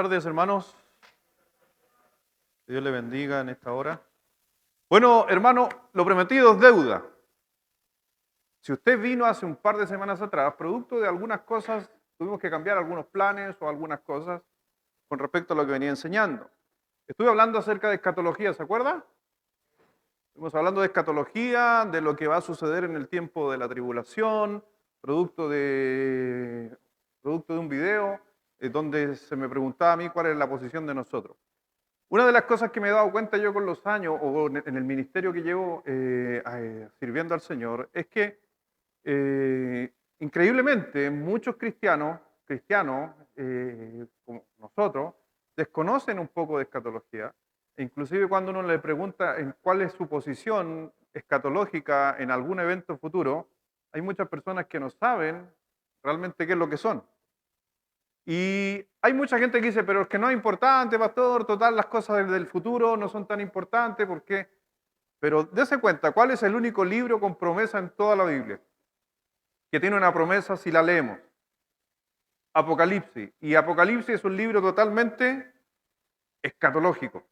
tardes, hermanos. Que Dios le bendiga en esta hora. Bueno, hermano, lo prometido es deuda. Si usted vino hace un par de semanas atrás, producto de algunas cosas, tuvimos que cambiar algunos planes o algunas cosas con respecto a lo que venía enseñando. Estuve hablando acerca de escatología, ¿se acuerda? Estuvimos hablando de escatología, de lo que va a suceder en el tiempo de la tribulación, producto de un video donde se me preguntaba a mí cuál es la posición de nosotros. Una de las cosas que me he dado cuenta yo con los años, o en el ministerio que llevo sirviendo al Señor, es que increíblemente muchos cristianos como nosotros, desconocen un poco de escatología, e inclusive cuando uno le pregunta en cuál es su posición escatológica en algún evento futuro, hay muchas personas que no saben realmente qué es lo que son. Y hay mucha gente que dice, pero es que no es importante, pastor, total, las cosas del futuro no son tan importantes, ¿por qué? Pero dése cuenta, ¿cuál es el único libro con promesa en toda la Biblia? Que tiene una promesa si la leemos. Apocalipsis. Y Apocalipsis es un libro totalmente escatológico.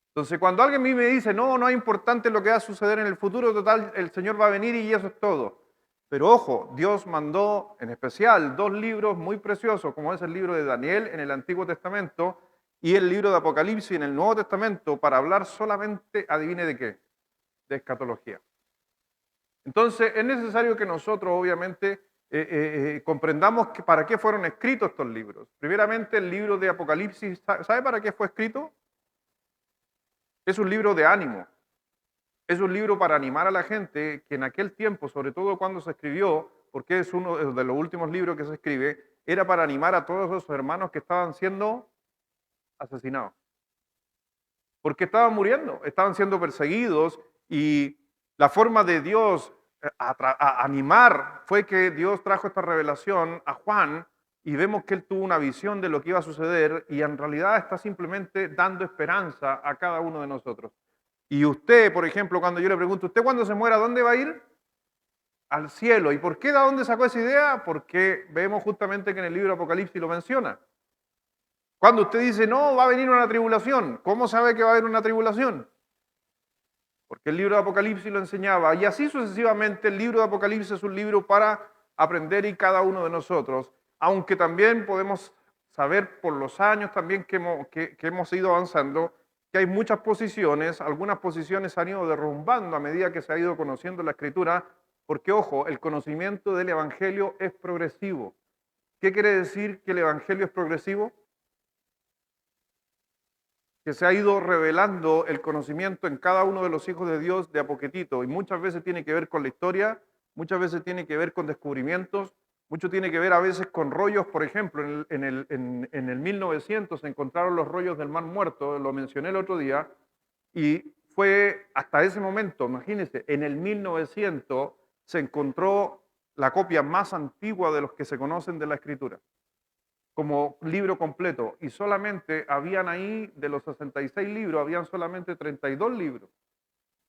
Entonces, cuando alguien a mí me dice, no es importante lo que va a suceder en el futuro, total, el Señor va a venir y eso es todo. Pero ojo, Dios mandó en especial dos libros muy preciosos, como es el libro de Daniel en el Antiguo Testamento y el libro de Apocalipsis en el Nuevo Testamento, para hablar solamente, adivine de qué, de escatología. Entonces, es necesario que nosotros, obviamente, comprendamos que para qué fueron escritos estos libros. Primeramente, el libro de Apocalipsis, ¿sabe para qué fue escrito? Es un libro de ánimo. Es un libro para animar a la gente que en aquel tiempo, sobre todo cuando se escribió, porque es uno de los últimos libros que se escribe, era para animar a todos esos hermanos que estaban siendo asesinados. Porque estaban muriendo, estaban siendo perseguidos y la forma de Dios a animar fue que Dios trajo esta revelación a Juan y vemos que él tuvo una visión de lo que iba a suceder y en realidad está simplemente dando esperanza a cada uno de nosotros. Y usted, por ejemplo, cuando yo le pregunto, ¿usted cuando se muera, dónde va a ir? Al cielo. ¿Y por qué? ¿De dónde sacó esa idea? Porque vemos justamente que en el libro de Apocalipsis lo menciona. Cuando usted dice, no, va a venir una tribulación, ¿cómo sabe que va a haber una tribulación? Porque el libro de Apocalipsis lo enseñaba. Y así sucesivamente, el libro de Apocalipsis es un libro para aprender y cada uno de nosotros, aunque también podemos saber por los años también que hemos ido avanzando, que hay muchas posiciones, algunas posiciones han ido derrumbando a medida que se ha ido conociendo la Escritura, porque ojo, el conocimiento del Evangelio es progresivo. ¿Qué quiere decir que el Evangelio es progresivo? Que se ha ido revelando el conocimiento en cada uno de los hijos de Dios de a poquitito, y muchas veces tiene que ver con la historia, muchas veces tiene que ver con descubrimientos, mucho tiene que ver a veces con rollos. Por ejemplo, en el 1900 se encontraron los rollos del Mar Muerto, lo mencioné el otro día, y fue hasta ese momento, imagínense, en el 1900 se encontró la copia más antigua de los que se conocen de la Escritura como libro completo, y solamente habían ahí, de los 66 libros, habían solamente 32 libros,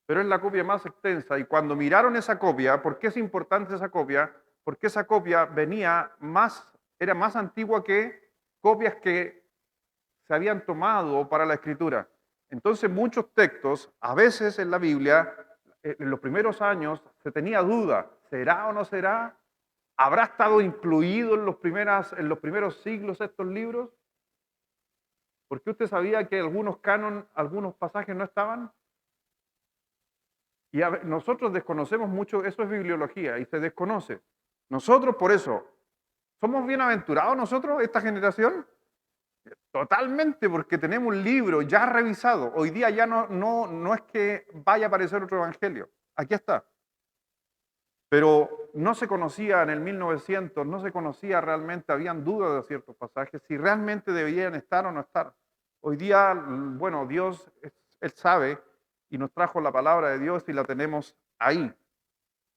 pero es la copia más extensa. Y cuando miraron esa copia, ¿por qué es importante esa copia? Porque esa copia era más antigua que copias que se habían tomado para la escritura. Entonces muchos textos, a veces en la Biblia, en los primeros años se tenía duda, ¿será o no será? ¿Habrá estado incluido en los primeros siglos estos libros? ¿Por qué usted sabía que algunos pasajes no estaban? Y nosotros desconocemos mucho, eso es bibliología y se desconoce. Nosotros por eso, ¿somos bienaventurados nosotros, esta generación? Totalmente, porque tenemos un libro ya revisado. Hoy día ya no es que vaya a aparecer otro evangelio. Aquí está. Pero no se conocía en el 1900, no se conocía realmente, habían dudas de ciertos pasajes, si realmente debían estar o no estar. Hoy día, bueno, Dios, Él sabe y nos trajo la palabra de Dios y la tenemos ahí.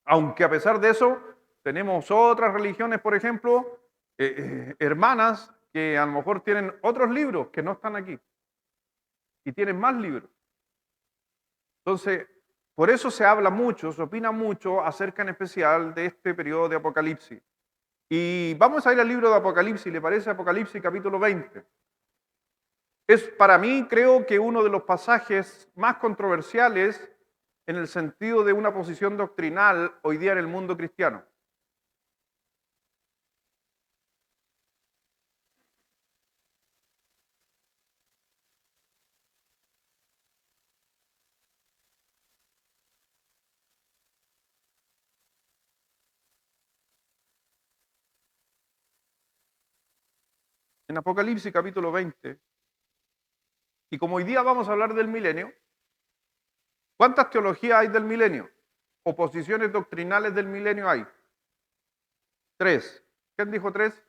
Aunque a pesar de eso, tenemos otras religiones, por ejemplo, hermanas que a lo mejor tienen otros libros que no están aquí y tienen más libros. Entonces, por eso se habla mucho, se opina mucho acerca en especial de este periodo de Apocalipsis. Y vamos a ir al libro de Apocalipsis, ¿le parece? Apocalipsis capítulo 20. Es para mí, creo que uno de los pasajes más controversiales en el sentido de una posición doctrinal hoy día en el mundo cristiano. En Apocalipsis capítulo 20, y como hoy día vamos a hablar del milenio, ¿cuántas teologías hay del milenio? ¿O posiciones doctrinales del milenio hay? Tres. ¿Quién dijo tres?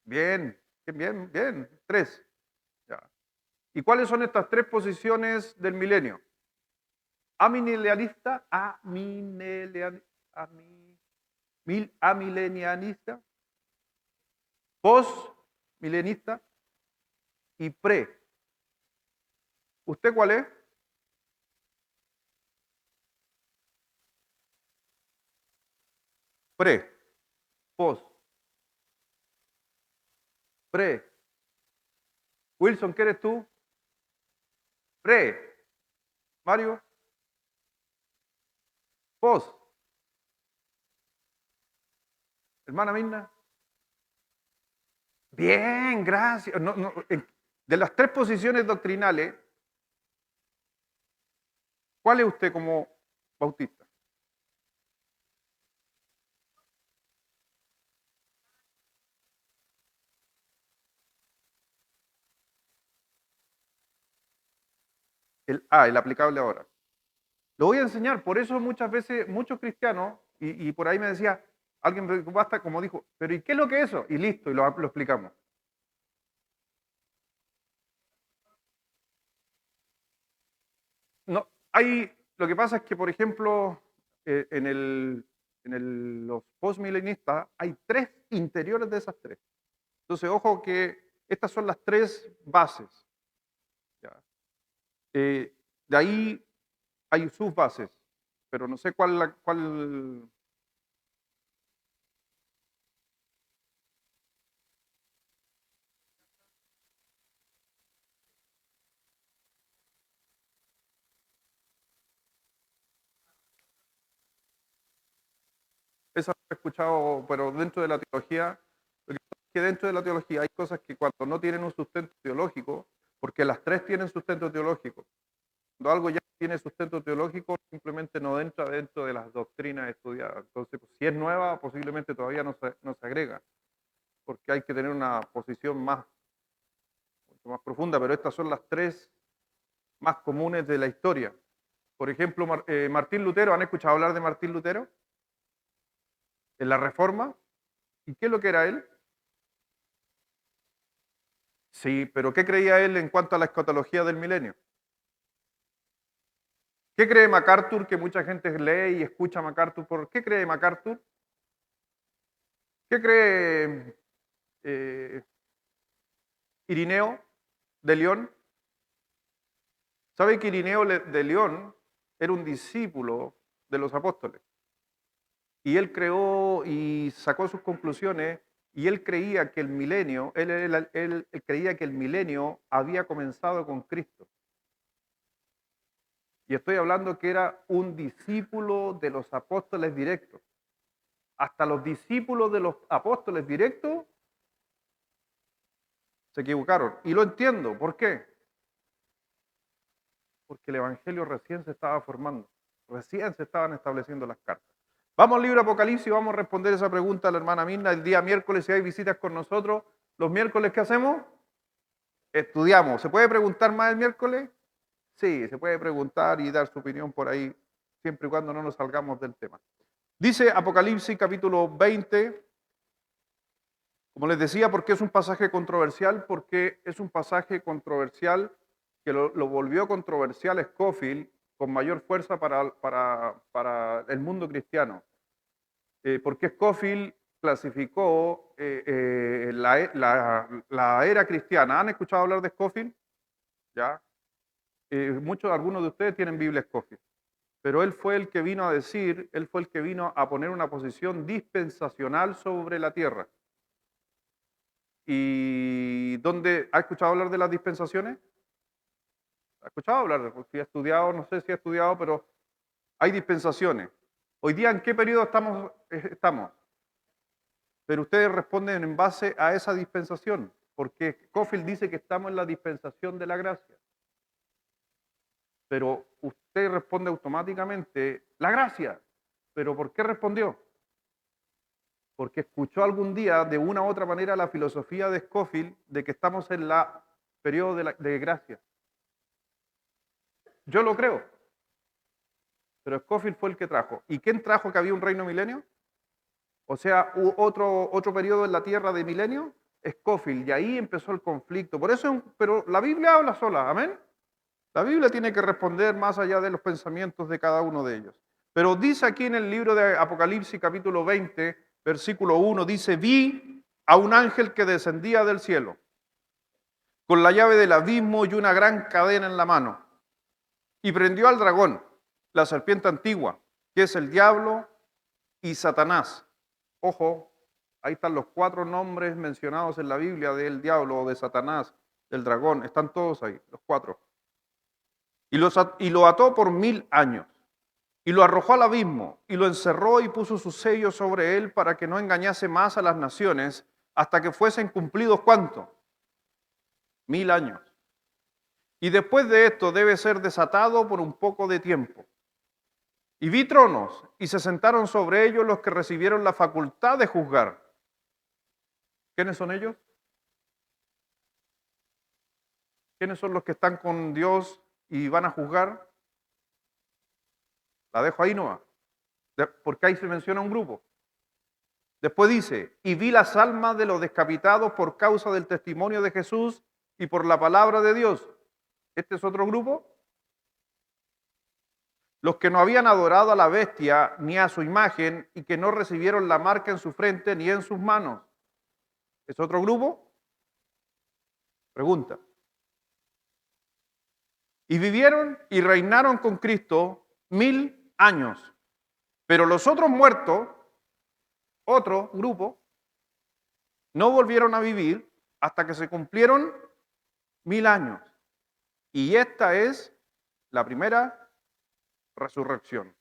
Bien, bien, bien, tres. Ya. ¿Y cuáles son estas tres posiciones del milenio? Amilenialista, amilenialista, postmilenista y pre. ¿Usted cuál es? Pre, post, pre. Wilson, ¿qué eres tú? Pre. Mario, post. Hermana Mirna. Bien, gracias. De las tres posiciones doctrinales, ¿cuál es usted como bautista? El aplicable ahora. Lo voy a enseñar, por eso muchas veces, muchos cristianos, y por ahí me decía, alguien basta, como dijo, pero ¿y qué es lo que es eso? Y listo, y lo explicamos. No, lo que pasa es que, por ejemplo, los postmilenistas hay tres interiores de esas tres. Entonces, ojo que estas son las tres bases. ¿Ya? De ahí hay subbases, pero no sé cuál. Esa lo he escuchado, pero dentro de la teología, lo que pasa es que dentro de la teología hay cosas que cuando no tienen un sustento teológico, porque las tres tienen sustento teológico, cuando algo ya tiene sustento teológico, simplemente no entra dentro de las doctrinas estudiadas. Entonces, pues, si es nueva, posiblemente todavía no se agrega, porque hay que tener una posición mucho más profunda, pero estas son las tres más comunes de la historia. Por ejemplo, Martín Lutero, ¿han escuchado hablar de Martín Lutero? En la Reforma. ¿Y qué es lo que era él? Sí, pero ¿qué creía él en cuanto a la escatología del milenio? ¿Qué cree MacArthur? Que mucha gente lee y escucha a MacArthur. ¿Por qué cree MacArthur? ¿Qué cree eh, Irineo de León? ¿Sabe que Irineo de León era un discípulo de los apóstoles? Y él creó y sacó sus conclusiones y él creía que el milenio, él creía que el milenio había comenzado con Cristo. Y estoy hablando que era un discípulo de los apóstoles directos. Hasta los discípulos de los apóstoles directos se equivocaron. Y lo entiendo. ¿Por qué? Porque el Evangelio recién se estaba formando. Recién se estaban estableciendo las cartas. Vamos al libro Apocalipsis y vamos a responder esa pregunta a la hermana Mirna el día miércoles si hay visitas con nosotros. ¿Los miércoles qué hacemos? Estudiamos. ¿Se puede preguntar más el miércoles? Sí, se puede preguntar y dar su opinión por ahí, siempre y cuando no nos salgamos del tema. Dice Apocalipsis capítulo 20, como les decía, ¿por qué es un pasaje controversial? Porque es un pasaje controversial que lo volvió controversial Scofield con mayor fuerza para el mundo cristiano. Porque Scofield clasificó la era cristiana. ¿Han escuchado hablar de Scofield? ¿Ya? Algunos de ustedes tienen Biblia Scofield. Pero él fue el que vino a decir, él fue el que vino a poner una posición dispensacional sobre la tierra. ¿Y dónde ha escuchado hablar de las dispensaciones? ¿Ha escuchado hablar? Si ha estudiado, no sé si ha estudiado, pero hay dispensaciones. Hoy día, ¿en qué periodo estamos? Pero ustedes responden en base a esa dispensación, porque Scofield dice que estamos en la dispensación de la gracia. Pero usted responde automáticamente, la gracia. ¿Pero por qué respondió? Porque escuchó algún día de una u otra manera la filosofía de Scofield de que estamos en la periodo de gracia. Yo lo creo, pero Scofield fue el que trajo. ¿Y quién trajo que había un reino milenio? O sea, otro periodo en la tierra de milenio, Scofield, y ahí empezó el conflicto. Por eso, pero la Biblia habla sola, amén. La Biblia tiene que responder más allá de los pensamientos de cada uno de ellos. Pero dice aquí en el libro de Apocalipsis capítulo 20, versículo 1, dice, vi a un ángel que descendía del cielo, con la llave del abismo y una gran cadena en la mano, y prendió al dragón, la serpiente antigua, que es el diablo y Satanás. Ojo, ahí están los 4 nombres mencionados en la Biblia del diablo o de Satanás, del dragón, están todos ahí, los 4. Y lo ató por 1000 años, y lo arrojó al abismo, y lo encerró y puso su sello sobre él para que no engañase más a las naciones, hasta que fuesen cumplidos, ¿cuánto? 1000 años. Y después de esto debe ser desatado por un poco de tiempo. Y vi tronos, y se sentaron sobre ellos los que recibieron la facultad de juzgar. ¿Quiénes son ellos? ¿Quiénes son los que están con Dios y van a juzgar? La dejo ahí nomás, porque ahí se menciona un grupo. Después dice, y vi las almas de los decapitados por causa del testimonio de Jesús y por la palabra de Dios. Este es otro grupo. Los que no habían adorado a la bestia ni a su imagen y que no recibieron la marca en su frente ni en sus manos. ¿Es otro grupo? Pregunta. Y vivieron y reinaron con Cristo 1000 años. Pero los otros muertos, otro grupo, no volvieron a vivir hasta que se cumplieron 1000 años. Y esta es la primera resurrección.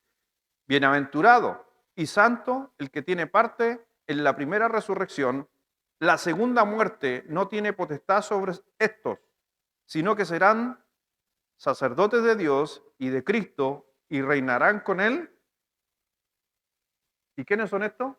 Bienaventurado y santo el que tiene parte en la primera resurrección. La segunda muerte no tiene potestad sobre estos, sino que serán sacerdotes de Dios y de Cristo y reinarán con él. ¿Y quiénes son estos?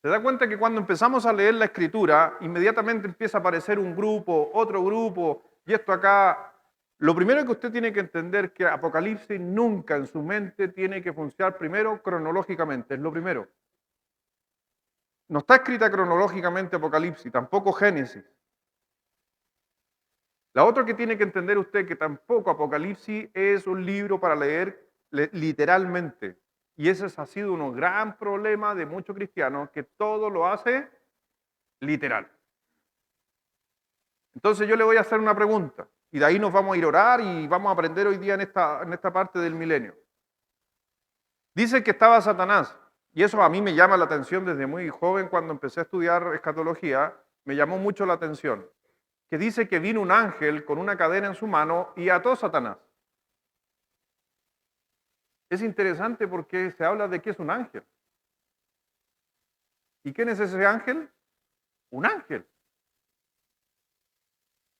¿Se da cuenta que cuando empezamos a leer la escritura, inmediatamente empieza a aparecer un grupo, otro grupo, y esto acá? Lo primero que usted tiene que entender es que Apocalipsis nunca en su mente tiene que funcionar primero cronológicamente, es lo primero. No está escrita cronológicamente Apocalipsis, tampoco Génesis. La otra que tiene que entender usted que tampoco Apocalipsis es un libro para leer literalmente. Y ese ha sido un gran problema de muchos cristianos, que todo lo hace literal. Entonces yo le voy a hacer una pregunta, y de ahí nos vamos a ir a orar y vamos a aprender hoy día en esta parte del milenio. Dice que estaba Satanás, y eso a mí me llama la atención desde muy joven. Cuando empecé a estudiar escatología, me llamó mucho la atención, que dice que vino un ángel con una cadena en su mano y ató a Satanás. Es interesante porque se habla de que es un ángel. ¿Y quién es ese ángel? Un ángel.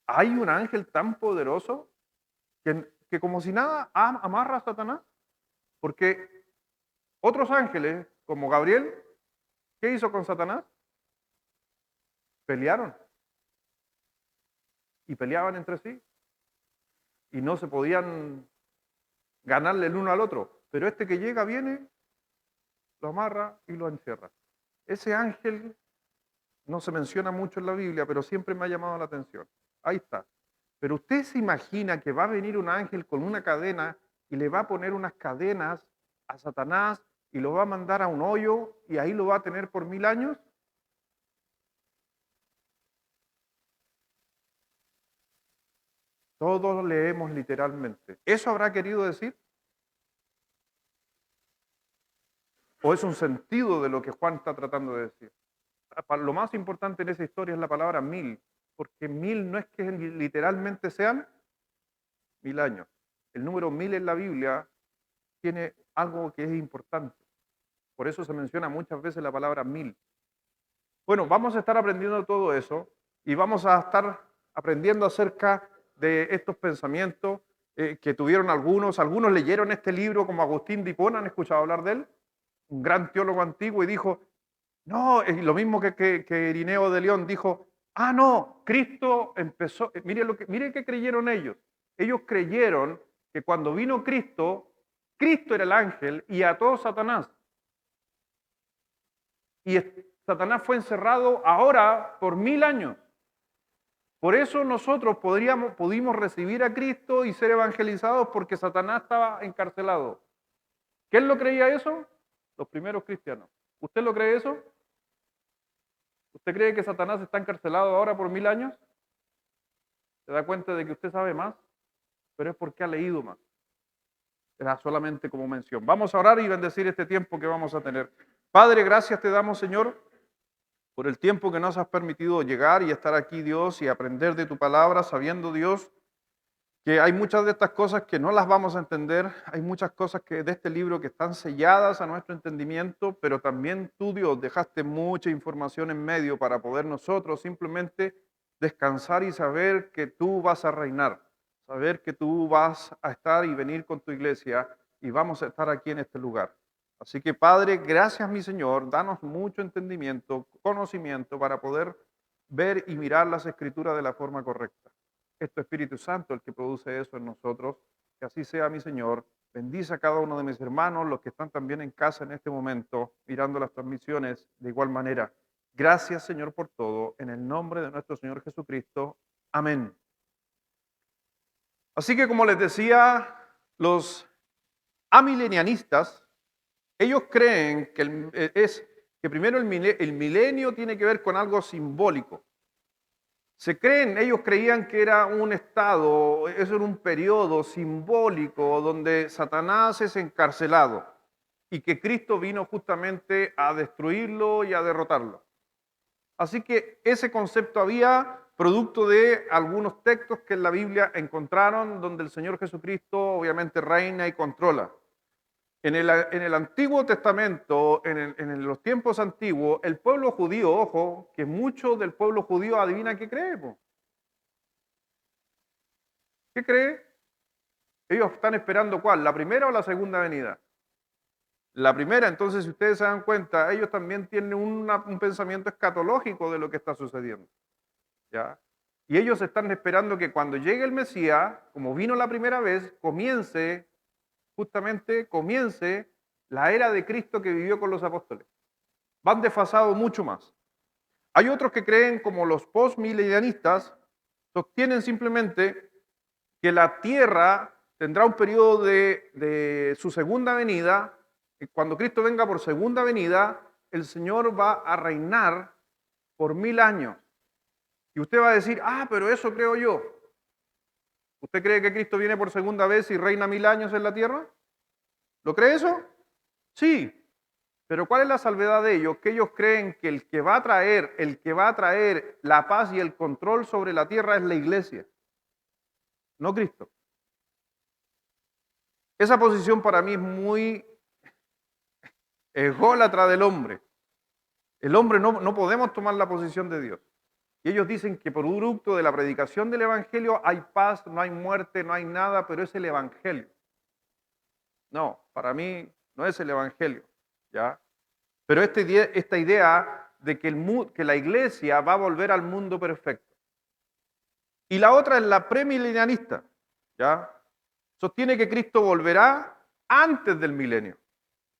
¿Hay un ángel tan poderoso que como si nada amarra a Satanás? Porque otros ángeles, como Gabriel, ¿qué hizo con Satanás? Pelearon. Y peleaban entre sí. Y no se podían ganarle el uno al otro. Pero este que llega viene, lo amarra y lo encierra. Ese ángel no se menciona mucho en la Biblia, pero siempre me ha llamado la atención. Ahí está. Pero usted se imagina que va a venir un ángel con una cadena y le va a poner unas cadenas a Satanás y lo va a mandar a un hoyo y ahí lo va a tener por 1000 años. Todos leemos literalmente. ¿Eso habrá querido decir? ¿O es un sentido de lo que Juan está tratando de decir? Lo más importante en esa historia es la palabra 1000, porque 1000 no es que literalmente sean 1000 años. El número 1000 en la Biblia tiene algo que es importante. Por eso se menciona muchas veces la palabra 1000. Bueno, vamos a estar aprendiendo todo eso y vamos a estar aprendiendo acerca de estos pensamientos que tuvieron algunos. Algunos leyeron este libro como Agustín de Hipona, ¿han escuchado hablar de él? Un gran teólogo antiguo, y dijo, no, es lo mismo que Irineo de León dijo, no, Cristo empezó, mire qué creyeron ellos. Ellos creyeron que cuando vino Cristo, Cristo era el ángel y ató a Satanás. Y Satanás fue encerrado ahora por 1000 años. Por eso nosotros pudimos recibir a Cristo y ser evangelizados, porque Satanás estaba encarcelado. ¿Quién lo creía eso? Los primeros cristianos. ¿Usted lo cree eso? ¿Usted cree que Satanás está encarcelado ahora por 1000 años? ¿Se da cuenta de que usted sabe más? Pero es porque ha leído más. Era solamente como mención. Vamos a orar y bendecir este tiempo que vamos a tener. Padre, gracias te damos, Señor, por el tiempo que nos has permitido llegar y estar aquí, Dios, y aprender de tu palabra, sabiendo, Dios, que hay muchas de estas cosas que no las vamos a entender, hay muchas cosas que de este libro que están selladas a nuestro entendimiento, pero también tú, Dios, dejaste mucha información en medio para poder nosotros simplemente descansar y saber que tú vas a reinar, saber que tú vas a estar y venir con tu iglesia y vamos a estar aquí en este lugar. Así que, Padre, gracias, mi Señor, danos mucho entendimiento, conocimiento para poder ver y mirar las Escrituras de la forma correcta. Es tu Espíritu Santo el que produce eso en nosotros. Que así sea, mi Señor. Bendice a cada uno de mis hermanos, los que están también en casa en este momento, mirando las transmisiones de igual manera. Gracias, Señor, por todo. En el nombre de nuestro Señor Jesucristo. Amén. Así que, como les decía, los amilenianistas, ellos creen que primero el milenio tiene que ver con algo simbólico. Ellos creían que era un estado, eso era un periodo simbólico donde Satanás es encarcelado y que Cristo vino justamente a destruirlo y a derrotarlo. Así que ese concepto había producto de algunos textos que en la Biblia encontraron donde el Señor Jesucristo obviamente reina y controla. En el Antiguo Testamento, en los tiempos antiguos, el pueblo judío, ojo, que mucho del pueblo judío adivina qué cree. ¿Qué cree? Ellos están esperando ¿cuál? ¿La primera o la segunda venida? La primera. Entonces, si ustedes se dan cuenta, ellos también tienen un pensamiento escatológico de lo que está sucediendo. ¿Ya? Y ellos están esperando que cuando llegue el Mesías, como vino la primera vez, comience la era de Cristo que vivió con los apóstoles. Van desfasados mucho más. Hay otros que creen, como los postmilenianistas, sostienen simplemente que la tierra tendrá un periodo de su segunda venida, y cuando Cristo venga por segunda venida, el Señor va a reinar por 1000 años. Y usted va a decir, pero eso creo yo. ¿Usted cree que Cristo viene por segunda vez y reina 1000 años en la tierra? ¿Lo cree eso? Sí. Pero ¿cuál es la salvedad de ellos? Que ellos creen que el que va a traer la paz y el control sobre la tierra es la iglesia, no Cristo. Esa posición para mí es muy ególatra del hombre. El hombre no podemos tomar la posición de Dios. Y ellos dicen que por producto de la predicación del Evangelio hay paz, no hay muerte, no hay nada, pero es el Evangelio. No, para mí no es el Evangelio, ¿ya? Pero esta idea de que la iglesia va a volver al mundo perfecto. Y la otra es la premilenialista, ¿ya? Sostiene que Cristo volverá antes del milenio,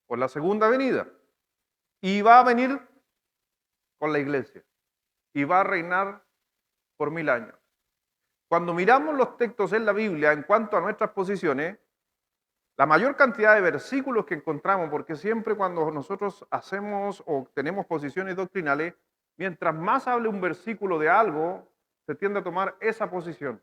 por la segunda venida, y va a venir con la iglesia, y va a reinar por 1000 años. Cuando miramos los textos en la Biblia en cuanto a nuestras posiciones, la mayor cantidad de versículos que encontramos, porque siempre cuando nosotros hacemos o tenemos posiciones doctrinales, mientras más hable un versículo de algo, se tiende a tomar esa posición.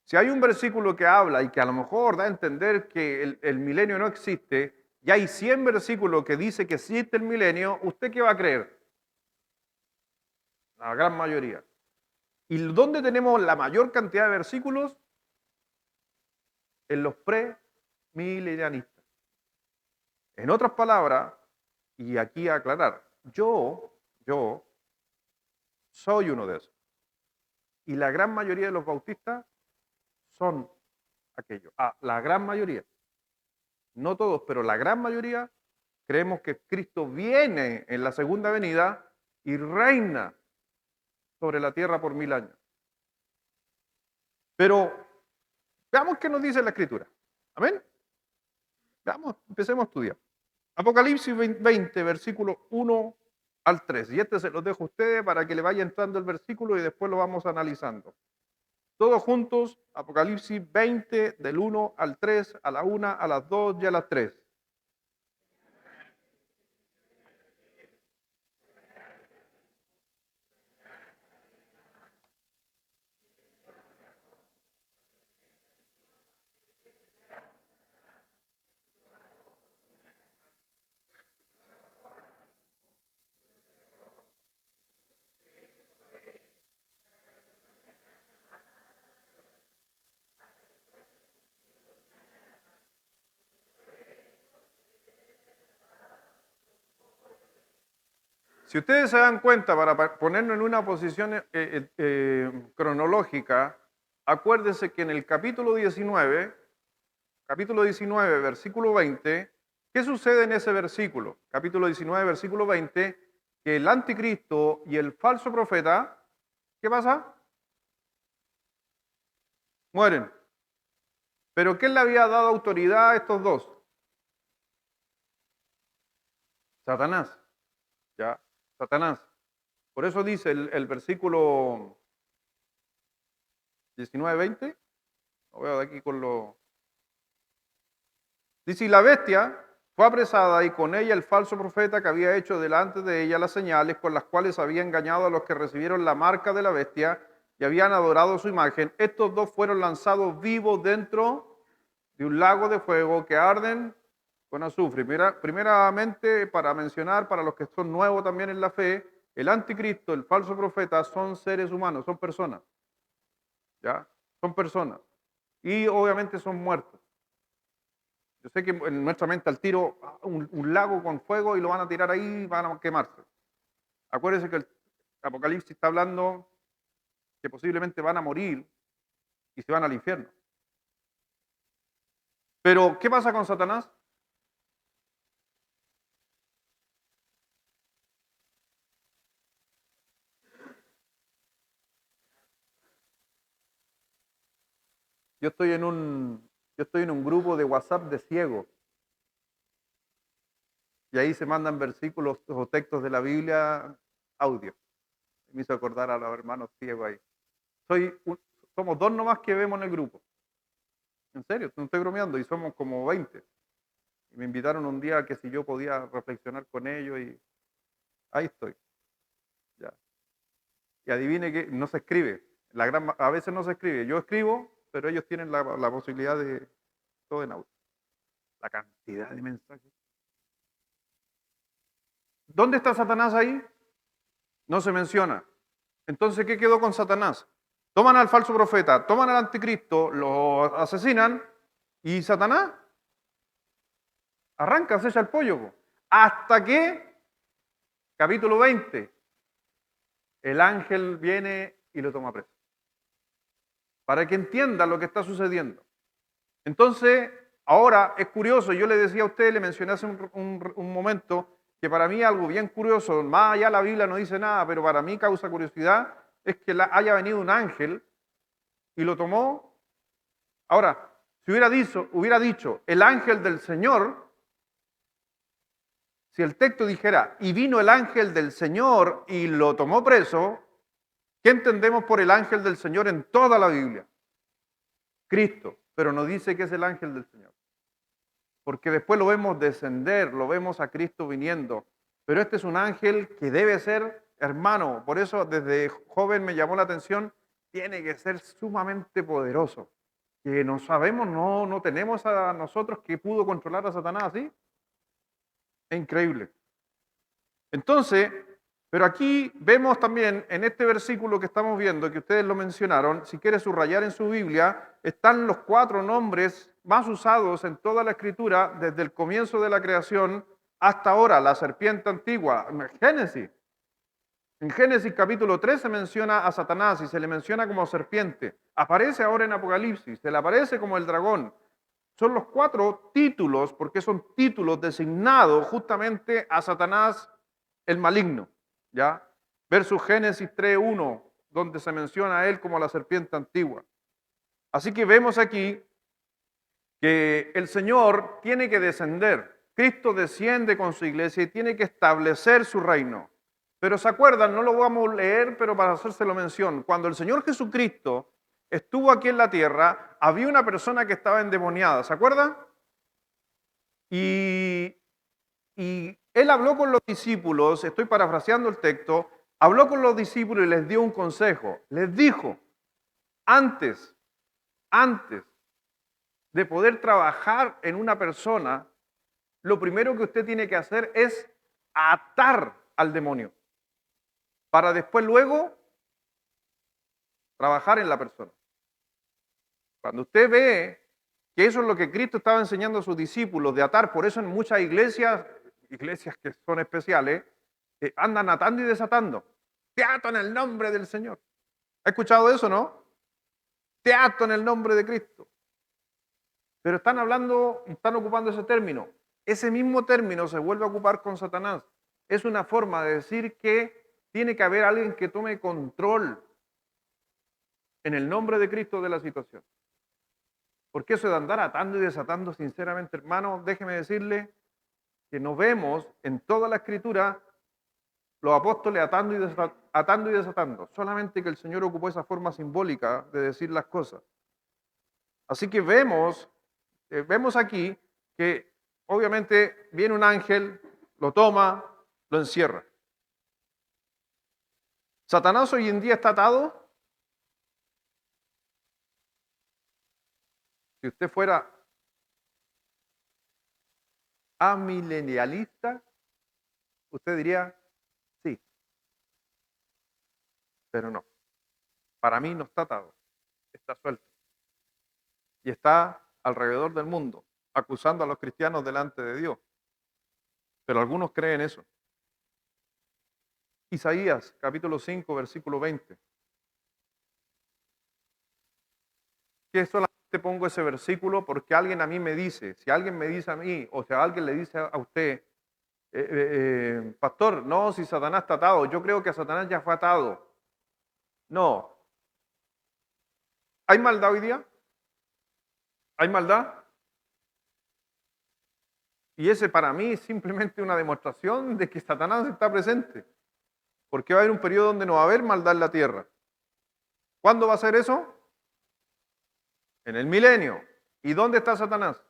Si hay un versículo que habla y que a lo mejor da a entender que el milenio no existe, y hay 100 versículos que dice que existe el milenio, ¿usted qué va a creer? La gran mayoría. ¿Y dónde tenemos la mayor cantidad de versículos? En los premilenianistas. En otras palabras, y aquí aclarar, yo soy uno de esos. Y la gran mayoría de los bautistas son aquellos. La gran mayoría. No todos, pero la gran mayoría creemos que Cristo viene en la segunda venida y reina sobre la tierra por 1000 años. Pero veamos qué nos dice la Escritura. Amén. Veamos, empecemos a estudiar. Apocalipsis 20, versículo 1 al 3. Y este se los dejo a ustedes para que le vaya entrando el versículo y después lo vamos analizando. Todos juntos, Apocalipsis 20, del 1 al 3, a la 1, a las 2 y a las 3. Si ustedes se dan cuenta, para ponernos en una posición cronológica, acuérdense que en el capítulo 19, versículo 20, ¿qué sucede en ese versículo? Capítulo 19, versículo 20, que el anticristo y el falso profeta, ¿qué pasa? Mueren. ¿Pero quién le había dado autoridad a estos dos? Satanás. ¿Ya? Satanás. Por eso dice el versículo 19-20. Lo veo de aquí con lo... Dice, y la bestia fue apresada y con ella el falso profeta que había hecho delante de ella las señales con las cuales había engañado a los que recibieron la marca de la bestia y habían adorado su imagen. Estos dos fueron lanzados vivos dentro de un lago de fuego que arden con azufre. Primeramente, para mencionar, para los que son nuevos también en la fe, el anticristo, el falso profeta, son seres humanos, son personas. ¿Ya? Son personas. Y obviamente son muertos. Yo sé que en nuestra mente al tiro un lago con fuego y lo van a tirar ahí y van a quemarse. Acuérdense que el Apocalipsis está hablando que posiblemente van a morir y se van al infierno. Pero, ¿qué pasa con Satanás? Yo estoy en un grupo de WhatsApp de ciegos. Y ahí se mandan versículos o textos de la Biblia, audio. Me hizo acordar a los hermanos ciegos ahí. Somos dos nomás que vemos en el grupo. En serio, no estoy bromeando, y somos como 20. Y me invitaron un día que si yo podía reflexionar con ellos y ahí estoy. Ya. Y adivine que no se escribe. A veces no se escribe. Yo escribo, pero ellos tienen la posibilidad de todo en audio. La cantidad de mensajes. ¿Dónde está Satanás ahí? No se menciona. Entonces, ¿qué quedó con Satanás? Toman al falso profeta, toman al anticristo, lo asesinan y Satanás arranca, se echa el pollo. Hasta que, capítulo 20, el ángel viene y lo toma preso. Para que entienda lo que está sucediendo. Entonces, ahora es curioso, yo le decía a usted, le mencioné hace un momento, que para mí algo bien curioso, más allá la Biblia no dice nada, pero para mí causa curiosidad, es que haya venido un ángel y lo tomó. Ahora, si hubiera dicho el ángel del Señor, si el texto dijera, y vino el ángel del Señor y lo tomó preso, ¿qué entendemos por el ángel del Señor en toda la Biblia? Cristo, pero no dice que es el ángel del Señor. Porque después lo vemos descender, lo vemos a Cristo viniendo. Pero este es un ángel que debe ser hermano. Por eso desde joven me llamó la atención, tiene que ser sumamente poderoso. Que no sabemos, no tenemos a nosotros que pudo controlar a Satanás así. Es increíble. Entonces, pero aquí vemos también en este versículo que estamos viendo, que ustedes lo mencionaron, si quiere subrayar en su Biblia, están los 4 nombres más usados en toda la escritura desde el comienzo de la creación hasta ahora, la serpiente antigua, en Génesis. En Génesis capítulo 3 se menciona a Satanás y se le menciona como serpiente. Aparece ahora en Apocalipsis, se le aparece como el dragón. Son los 4 títulos, porque son títulos designados justamente a Satanás el maligno, ¿ya? Versus Génesis 3:1, donde se menciona a él como la serpiente antigua. Así que vemos aquí que el Señor tiene que descender. Cristo desciende con su iglesia y tiene que establecer su reino. Pero se acuerdan, no lo vamos a leer, pero para hacérselo mención, cuando el Señor Jesucristo estuvo aquí en la tierra, había una persona que estaba endemoniada, ¿se acuerdan? Y, y él habló con los discípulos, estoy parafraseando el texto, habló con los discípulos y les dio un consejo. Les dijo, antes de poder trabajar en una persona, lo primero que usted tiene que hacer es atar al demonio, para después luego trabajar en la persona. Cuando usted ve que eso es lo que Cristo estaba enseñando a sus discípulos, de atar, por eso en muchas iglesias que son especiales, andan atando y desatando. Te ato en el nombre del Señor. ¿Ha escuchado eso, no? Te ato en el nombre de Cristo. Pero están hablando, están ocupando ese término. Ese mismo término se vuelve a ocupar con Satanás. Es una forma de decir que tiene que haber alguien que tome control en el nombre de Cristo de la situación. Porque eso de andar atando y desatando, sinceramente, hermano, déjeme decirle que no vemos en toda la escritura los apóstoles atando y desatando. Solamente que el Señor ocupó esa forma simbólica de decir las cosas. Así que vemos aquí que obviamente viene un ángel, lo toma, lo encierra. ¿Satanás hoy en día está atado? Si usted fuera amilenialista, usted diría sí, pero no. Para mí no está atado, está suelto. Y está alrededor del mundo, acusando a los cristianos delante de Dios. Pero algunos creen eso. Isaías, capítulo 5, versículo 20. Que solamente pongo ese versículo porque alguien a mí me dice, si alguien me dice a mí, o si alguien le dice a usted, pastor, no, si Satanás está atado, yo creo que a Satanás ya fue atado. No. ¿Hay maldad hoy día? ¿Hay maldad? Y ese para mí es simplemente una demostración de que Satanás está presente. Porque va a haber un periodo donde no va a haber maldad en la tierra. ¿Cuándo va a ser eso? En el milenio. ¿Y dónde está Satanás?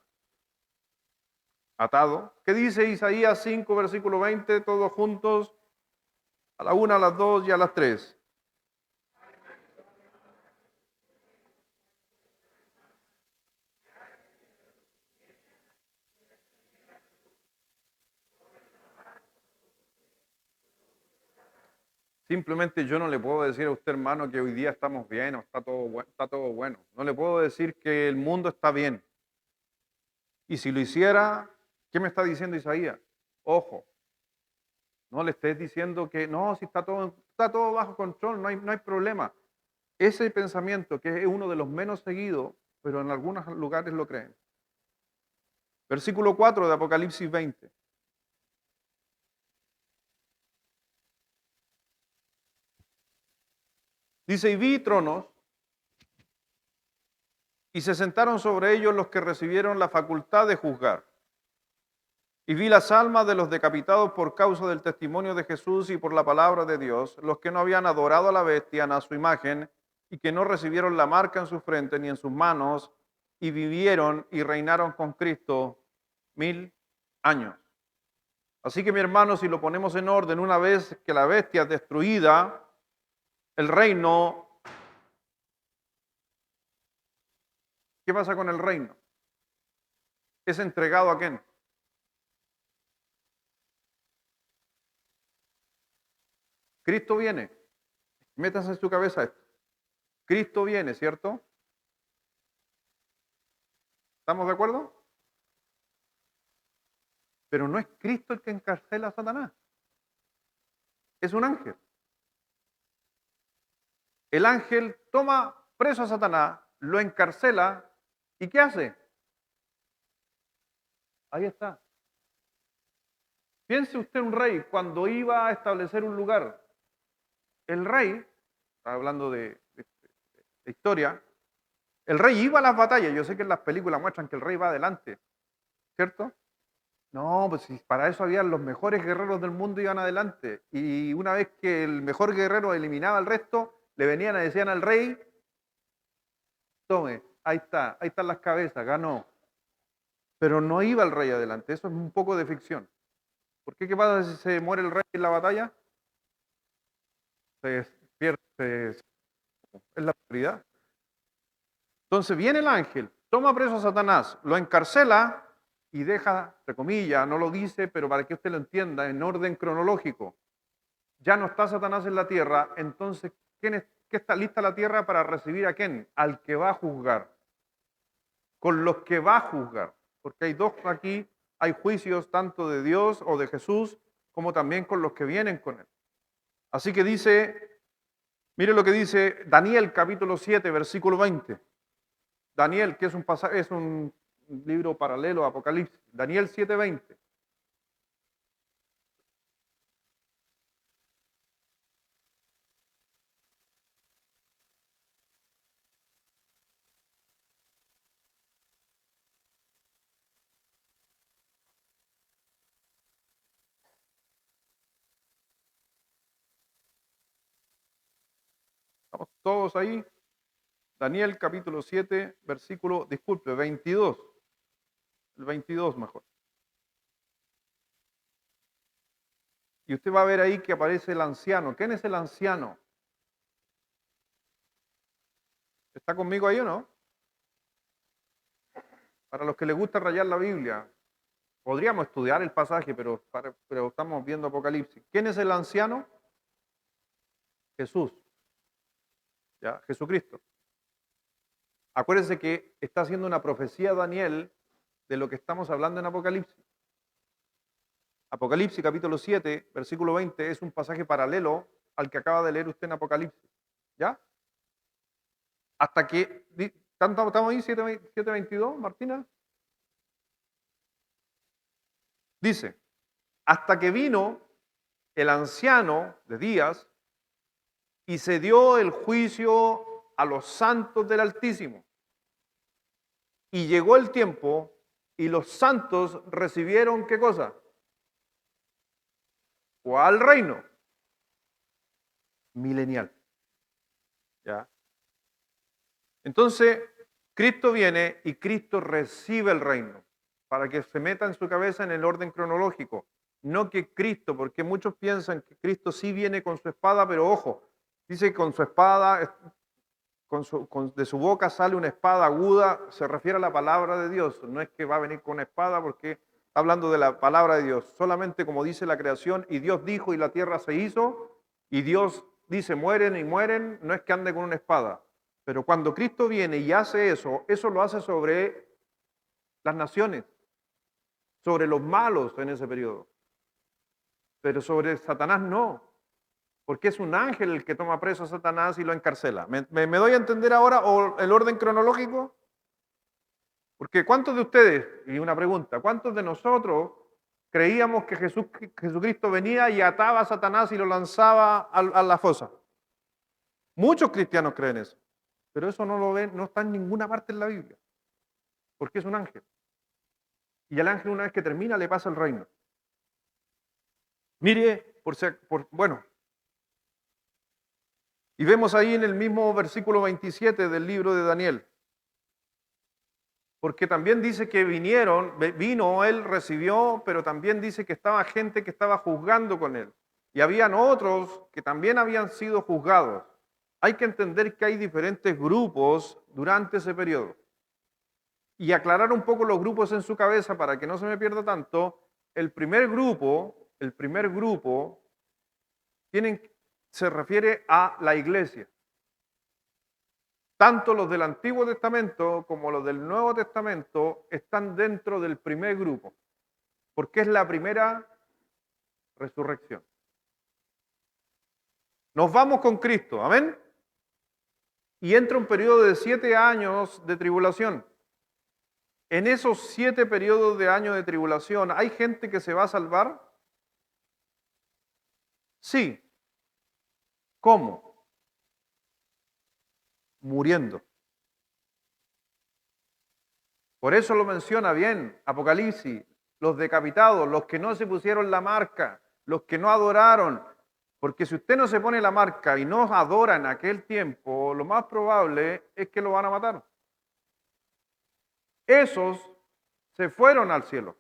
Atado. ¿Qué dice Isaías 5, versículo 20? Todos juntos, a la 1, a las 2 y a las 3. Simplemente yo no le puedo decir a usted, hermano, que hoy día estamos bien o está todo bueno. No le puedo decir que el mundo está bien. Y si lo hiciera, ¿qué me está diciendo Isaías? Ojo, no le estés diciendo que no, si está todo bajo control, no hay problema. Ese pensamiento, que es uno de los menos seguidos, pero en algunos lugares lo creen. Versículo 4 de Apocalipsis 20. Dice, y vi tronos, y se sentaron sobre ellos los que recibieron la facultad de juzgar. Y vi las almas de los decapitados por causa del testimonio de Jesús y por la palabra de Dios, los que no habían adorado a la bestia ni a su imagen, y que no recibieron la marca en su frente ni en sus manos, y vivieron y reinaron con Cristo 1000 años. Así que mi hermano, si lo ponemos en orden, una vez que la bestia es destruida, el reino, ¿qué pasa con el reino? ¿Es entregado a quién? Cristo viene. Métanse en su cabeza esto. Cristo viene, ¿cierto? ¿Estamos de acuerdo? Pero no es Cristo el que encarcela a Satanás. Es un ángel. El ángel toma preso a Satanás, lo encarcela y ¿qué hace? Ahí está. Piense usted un rey cuando iba a establecer un lugar. El rey, está hablando de historia, el rey iba a las batallas. Yo sé que en las películas muestran que el rey va adelante, ¿cierto? No, pues si para eso habían los mejores guerreros del mundo iban adelante. Y una vez que el mejor guerrero eliminaba al resto, le venían y decían al rey, tome, ahí está, ahí están las cabezas, ganó. Pero no iba el rey adelante, eso es un poco de ficción. ¿Por qué? ¿Qué pasa si se muere el rey en la batalla? Se pierde, es la prioridad. Entonces viene el ángel, toma preso a Satanás, lo encarcela y deja, entre comillas, no lo dice, pero para que usted lo entienda, en orden cronológico. Ya no está Satanás en la tierra, entonces, ¿qué está lista la tierra para recibir a quién? Al que va a juzgar. Con los que va a juzgar. Porque hay dos aquí, hay juicios tanto de Dios o de Jesús, como también con los que vienen con él. Así que dice, mire lo que dice Daniel capítulo 7, versículo 20. Daniel, que es un libro paralelo a Apocalipsis. Daniel 7:20. ¿Estamos todos ahí? Daniel capítulo 7, versículo, disculpe, 22. El 22 mejor. Y usted va a ver ahí que aparece el anciano. ¿Quién es el anciano? ¿Está conmigo ahí o no? Para los que les gusta rayar la Biblia, podríamos estudiar el pasaje, pero estamos viendo Apocalipsis. ¿Quién es el anciano? Jesús. ¿Ya? Jesucristo. Acuérdense que está haciendo una profecía Daniel de lo que estamos hablando en Apocalipsis. Apocalipsis capítulo 7, versículo 20 es un pasaje paralelo al que acaba de leer usted en Apocalipsis. ¿Ya? Hasta que, ¿estamos ahí 7:22, Martina? Dice, hasta que vino el anciano de días y se dio el juicio a los santos del Altísimo. Y llegó el tiempo y los santos recibieron, ¿qué cosa? ¿Cuál reino? Milenial. ¿Ya? Entonces, Cristo viene y Cristo recibe el reino, para que se meta en su cabeza en el orden cronológico. No que Cristo, porque muchos piensan que Cristo sí viene con su espada, pero ojo, dice que con su espada, de su boca sale una espada aguda, se refiere a la palabra de Dios. No es que va a venir con una espada porque está hablando de la palabra de Dios. Solamente como dice la creación, y Dios dijo y la tierra se hizo, y Dios dice mueren y mueren, no es que ande con una espada. Pero cuando Cristo viene y hace eso lo hace sobre las naciones, sobre los malos en ese periodo. Pero sobre Satanás no, porque es un ángel el que toma preso a Satanás y lo encarcela. ¿Me doy a entender ahora o el orden cronológico? Porque ¿cuántos de ustedes, y una pregunta, cuántos de nosotros creíamos que Jesucristo venía y ataba a Satanás y lo lanzaba a la fosa? Muchos cristianos creen eso, pero eso no lo ven, no está en ninguna parte en la Biblia, porque es un ángel. Y al ángel una vez que termina le pasa el reino. Mire, bueno, y vemos ahí en el mismo versículo 27 del libro de Daniel, porque también dice que vino, él recibió, pero también dice que estaba gente que estaba juzgando con él. Y habían otros que también habían sido juzgados. Hay que entender que hay diferentes grupos durante ese periodo. Y aclarar un poco los grupos en su cabeza para que no se me pierda tanto. El primer grupo tienen se refiere a la iglesia. Tanto los del Antiguo Testamento como los del Nuevo Testamento están dentro del primer grupo, porque es la primera resurrección. Nos vamos con Cristo, amén. Y entra un periodo de 7 años de tribulación. En esos 7 periodos de años de tribulación, ¿hay gente que se va a salvar? Sí. ¿Cómo? Muriendo. Por eso lo menciona bien Apocalipsis, los decapitados, los que no se pusieron la marca, los que no adoraron. Porque si usted no se pone la marca y no adora en aquel tiempo, lo más probable es que lo van a matar. Esos se fueron al cielo.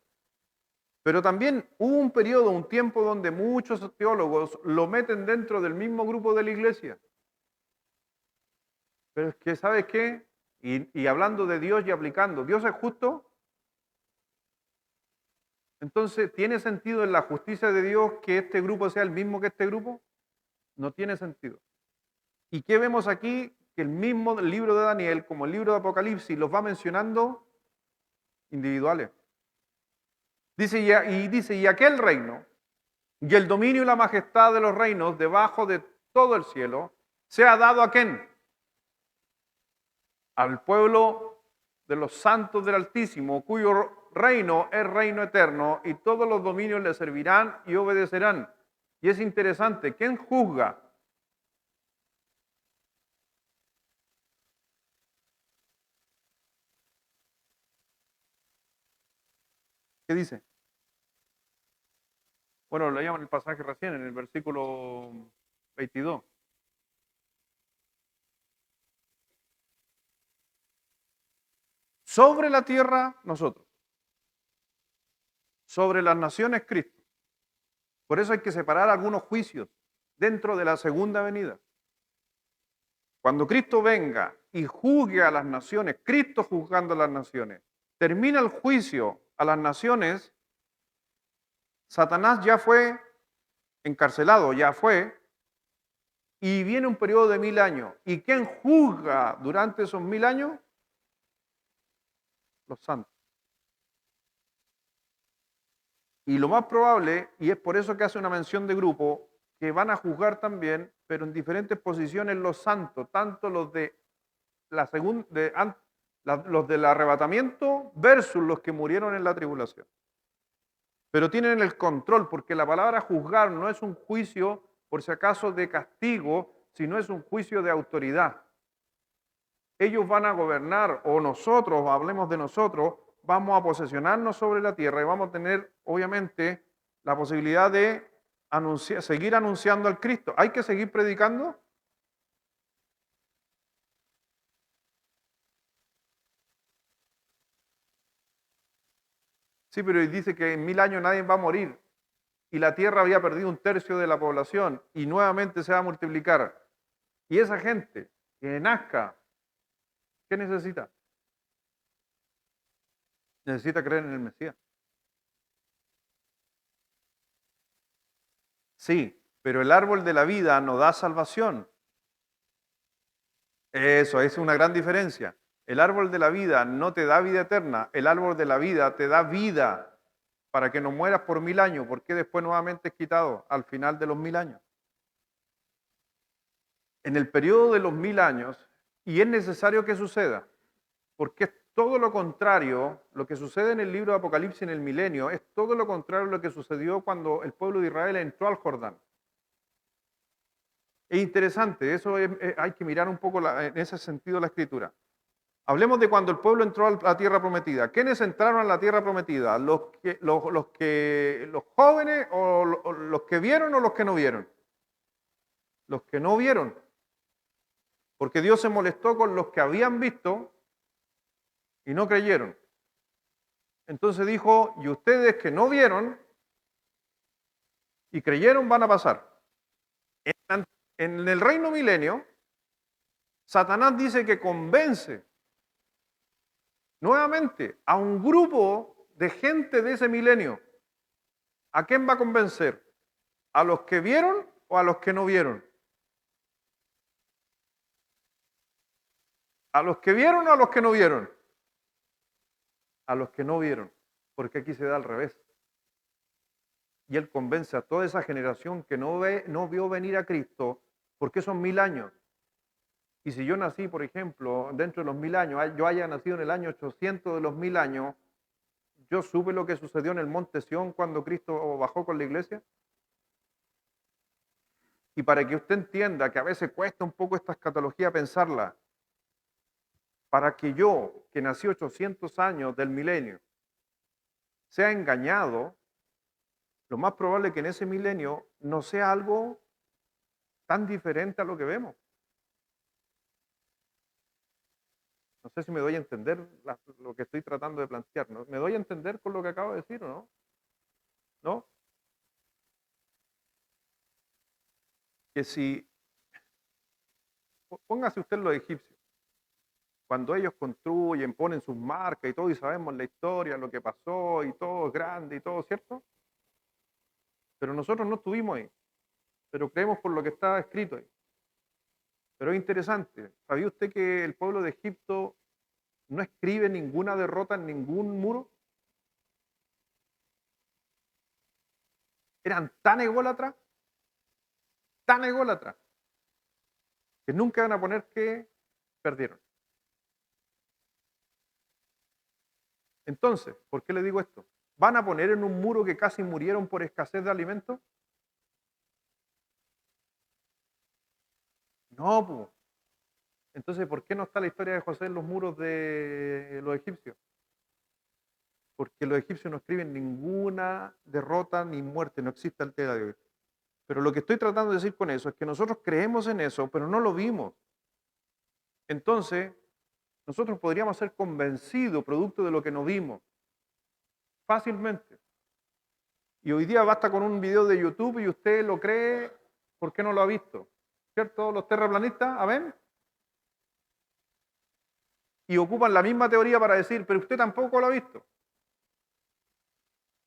Pero también hubo un periodo, un tiempo donde muchos teólogos lo meten dentro del mismo grupo de la iglesia. Pero es que, ¿sabes qué? Y hablando de Dios y aplicando, ¿Dios es justo? Entonces, ¿tiene sentido en la justicia de Dios que este grupo sea el mismo que este grupo? No tiene sentido. ¿Y qué vemos aquí? Que el mismo libro de Daniel, como el libro de Apocalipsis, los va mencionando individuales. Dice, y aquel reino, y el dominio y la majestad de los reinos debajo de todo el cielo, se ha dado ¿a quién? Al pueblo de los santos del Altísimo, cuyo reino es reino eterno, y todos los dominios le servirán y obedecerán. Y es interesante, ¿quién juzga? ¿Qué dice? Bueno, leíamos el pasaje recién, en el versículo 22. Sobre la tierra, nosotros. Sobre las naciones, Cristo. Por eso hay que separar algunos juicios dentro de la segunda venida. Cuando Cristo venga y juzgue a las naciones, Cristo juzgando a las naciones, termina el juicio a las naciones, Satanás ya fue encarcelado, ya fue, y viene un periodo de 1000 años. ¿Y quién juzga durante esos 1000 años? Los santos. Y lo más probable, y es por eso que hace una mención de grupo, que van a juzgar también, pero en diferentes posiciones los santos, tanto los de la segunda, los del arrebatamiento versus los que murieron en la tribulación. Pero tienen el control, porque la palabra juzgar no es un juicio, por si acaso, de castigo, sino es un juicio de autoridad. Ellos van a gobernar, o nosotros, hablemos de nosotros, vamos a posesionarnos sobre la tierra y vamos a tener, obviamente, la posibilidad de seguir anunciando al Cristo. ¿Hay que seguir predicando? Sí, pero dice que en 1000 años nadie va a morir y la tierra había perdido un tercio de la población y nuevamente se va a multiplicar. Y esa gente que nazca, ¿qué necesita? Necesita creer en el Mesías. Sí, pero el árbol de la vida no da salvación. Eso es una gran diferencia. El árbol de la vida no te da vida eterna, el árbol de la vida te da vida para que no mueras por 1000 años, porque después nuevamente es quitado al final de los 1000 años. En el periodo de los 1000 años, y es necesario que suceda, porque es todo lo contrario, lo que sucede en el libro de Apocalipsis en el milenio, es todo lo contrario a lo que sucedió cuando el pueblo de Israel entró al Jordán. Es interesante, hay que mirar un poco en ese sentido la escritura. Hablemos de cuando el pueblo entró a la tierra prometida. ¿Quiénes entraron a la tierra prometida? ¿Los jóvenes o los que vieron o los que no vieron? Los que no vieron. Porque Dios se molestó con los que habían visto y no creyeron. Entonces dijo, y ustedes que no vieron y creyeron van a pasar. En el reino milenio, Satanás dice que convence nuevamente a un grupo de gente de ese milenio. ¿A quién va a convencer? ¿A los que vieron o a los que no vieron? ¿A los que vieron o a los que no vieron? A los que no vieron, porque aquí se da al revés. Y Él convence a toda esa generación que no vio venir a Cristo, porque son 1000 años. Y si yo nací, por ejemplo, dentro de los 1000 años, yo haya nacido en el año 800 de los 1000 años, yo supe lo que sucedió en el Monte Sión cuando Cristo bajó con la iglesia. Y para que usted entienda que a veces cuesta un poco esta escatología pensarla, para que yo, que nací 800 años del milenio, sea engañado, lo más probable es que en ese milenio no sea algo tan diferente a lo que vemos. No sé si me doy a entender lo que estoy tratando de plantear, ¿no? ¿Me doy a entender con lo que acabo de decir o no? ¿No? Que si, póngase usted los egipcios, cuando ellos construyen, ponen sus marcas y todo, y sabemos la historia, lo que pasó, y todo es grande y todo, ¿cierto? Pero nosotros no estuvimos ahí, pero creemos por lo que está escrito ahí. Pero es interesante, ¿sabía usted que el pueblo de Egipto no escribe ninguna derrota en ningún muro? Eran tan ególatras, que nunca van a poner que perdieron. Entonces, ¿por qué le digo esto? ¿Van a poner en un muro que casi murieron por escasez de alimentos? No, pues. Entonces, ¿por qué no está la historia de José en los muros de los egipcios? Porque los egipcios no escriben ninguna derrota ni muerte, no existe el día de hoy. Pero lo que estoy tratando de decir con eso es que nosotros creemos en eso, pero no lo vimos. Entonces, nosotros podríamos ser convencidos producto de lo que no vimos, fácilmente. Y hoy día basta con un video de YouTube y usted lo cree porque no lo ha visto. ¿Cierto? Los terraplanistas, ¿amén? Y ocupan la misma teoría para decir, pero usted tampoco lo ha visto.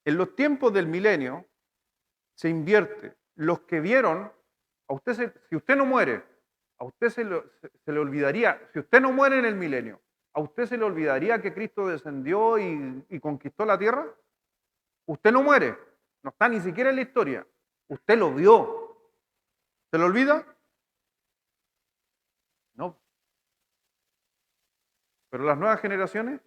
En los tiempos del milenio se invierte. Los que vieron, si usted no muere, a usted se le olvidaría, si usted no muere en el milenio, ¿a usted se le olvidaría que Cristo descendió y conquistó la tierra? Usted no muere, no está ni siquiera en la historia. Usted lo vio. ¿Se lo olvida? No. Pero las nuevas generaciones,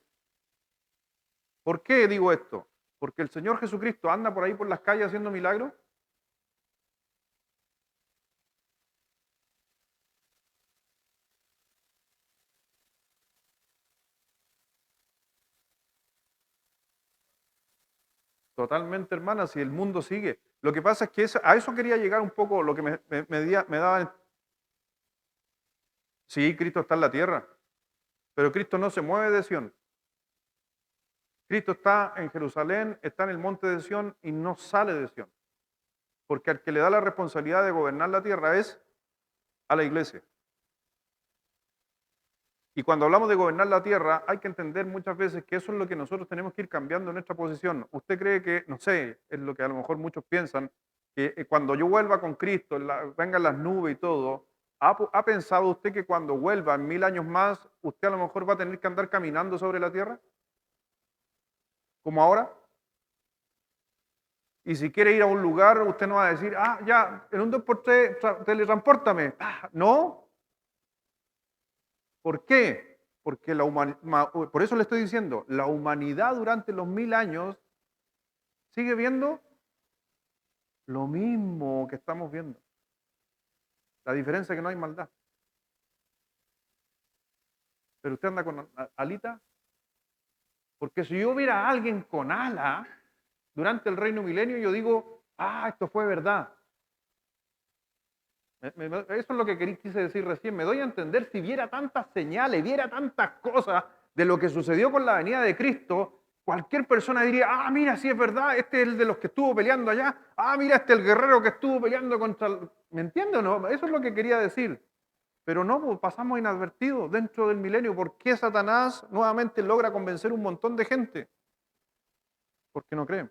¿por qué digo esto? Porque el Señor Jesucristo anda por ahí por las calles haciendo milagros. Totalmente, hermana, si el mundo sigue. Lo que pasa es que a eso quería llegar un poco, lo que me daba. Sí, Cristo está en la tierra, pero Cristo no se mueve de Sión. Cristo está en Jerusalén, está en el monte de Sión y no sale de Sión. Porque al que le da la responsabilidad de gobernar la tierra es a la iglesia. Y cuando hablamos de gobernar la tierra, hay que entender muchas veces que eso es lo que nosotros tenemos que ir cambiando en nuestra posición. Usted cree que, no sé, es lo que a lo mejor muchos piensan, que cuando yo vuelva con Cristo, vengan las nubes y todo, ¿ha pensado usted que cuando vuelva en 1000 años más, usted a lo mejor va a tener que andar caminando sobre la tierra? ¿Como ahora? Y si quiere ir a un lugar, usted no va a decir, ya, en un 2x3, teletranspórtame. No. ¿Por qué? Porque por eso le estoy diciendo, la humanidad durante los 1000 años sigue viendo lo mismo que estamos viendo. La diferencia es que no hay maldad. Pero usted anda con alita. Porque si yo viera a alguien con ala durante el reino milenio, yo digo, esto fue verdad. Eso es lo que quise decir recién. Me doy a entender, si viera tantas señales, viera tantas cosas de lo que sucedió con la venida de Cristo, cualquier persona diría, mira, sí es verdad, este es el de los que estuvo peleando allá, mira, este es el guerrero que estuvo peleando contra... ¿Me entiende o no? Eso es lo que quería decir. Pero no, pues, pasamos inadvertidos dentro del milenio. ¿Por qué Satanás nuevamente logra convencer un montón de gente? Porque no creen,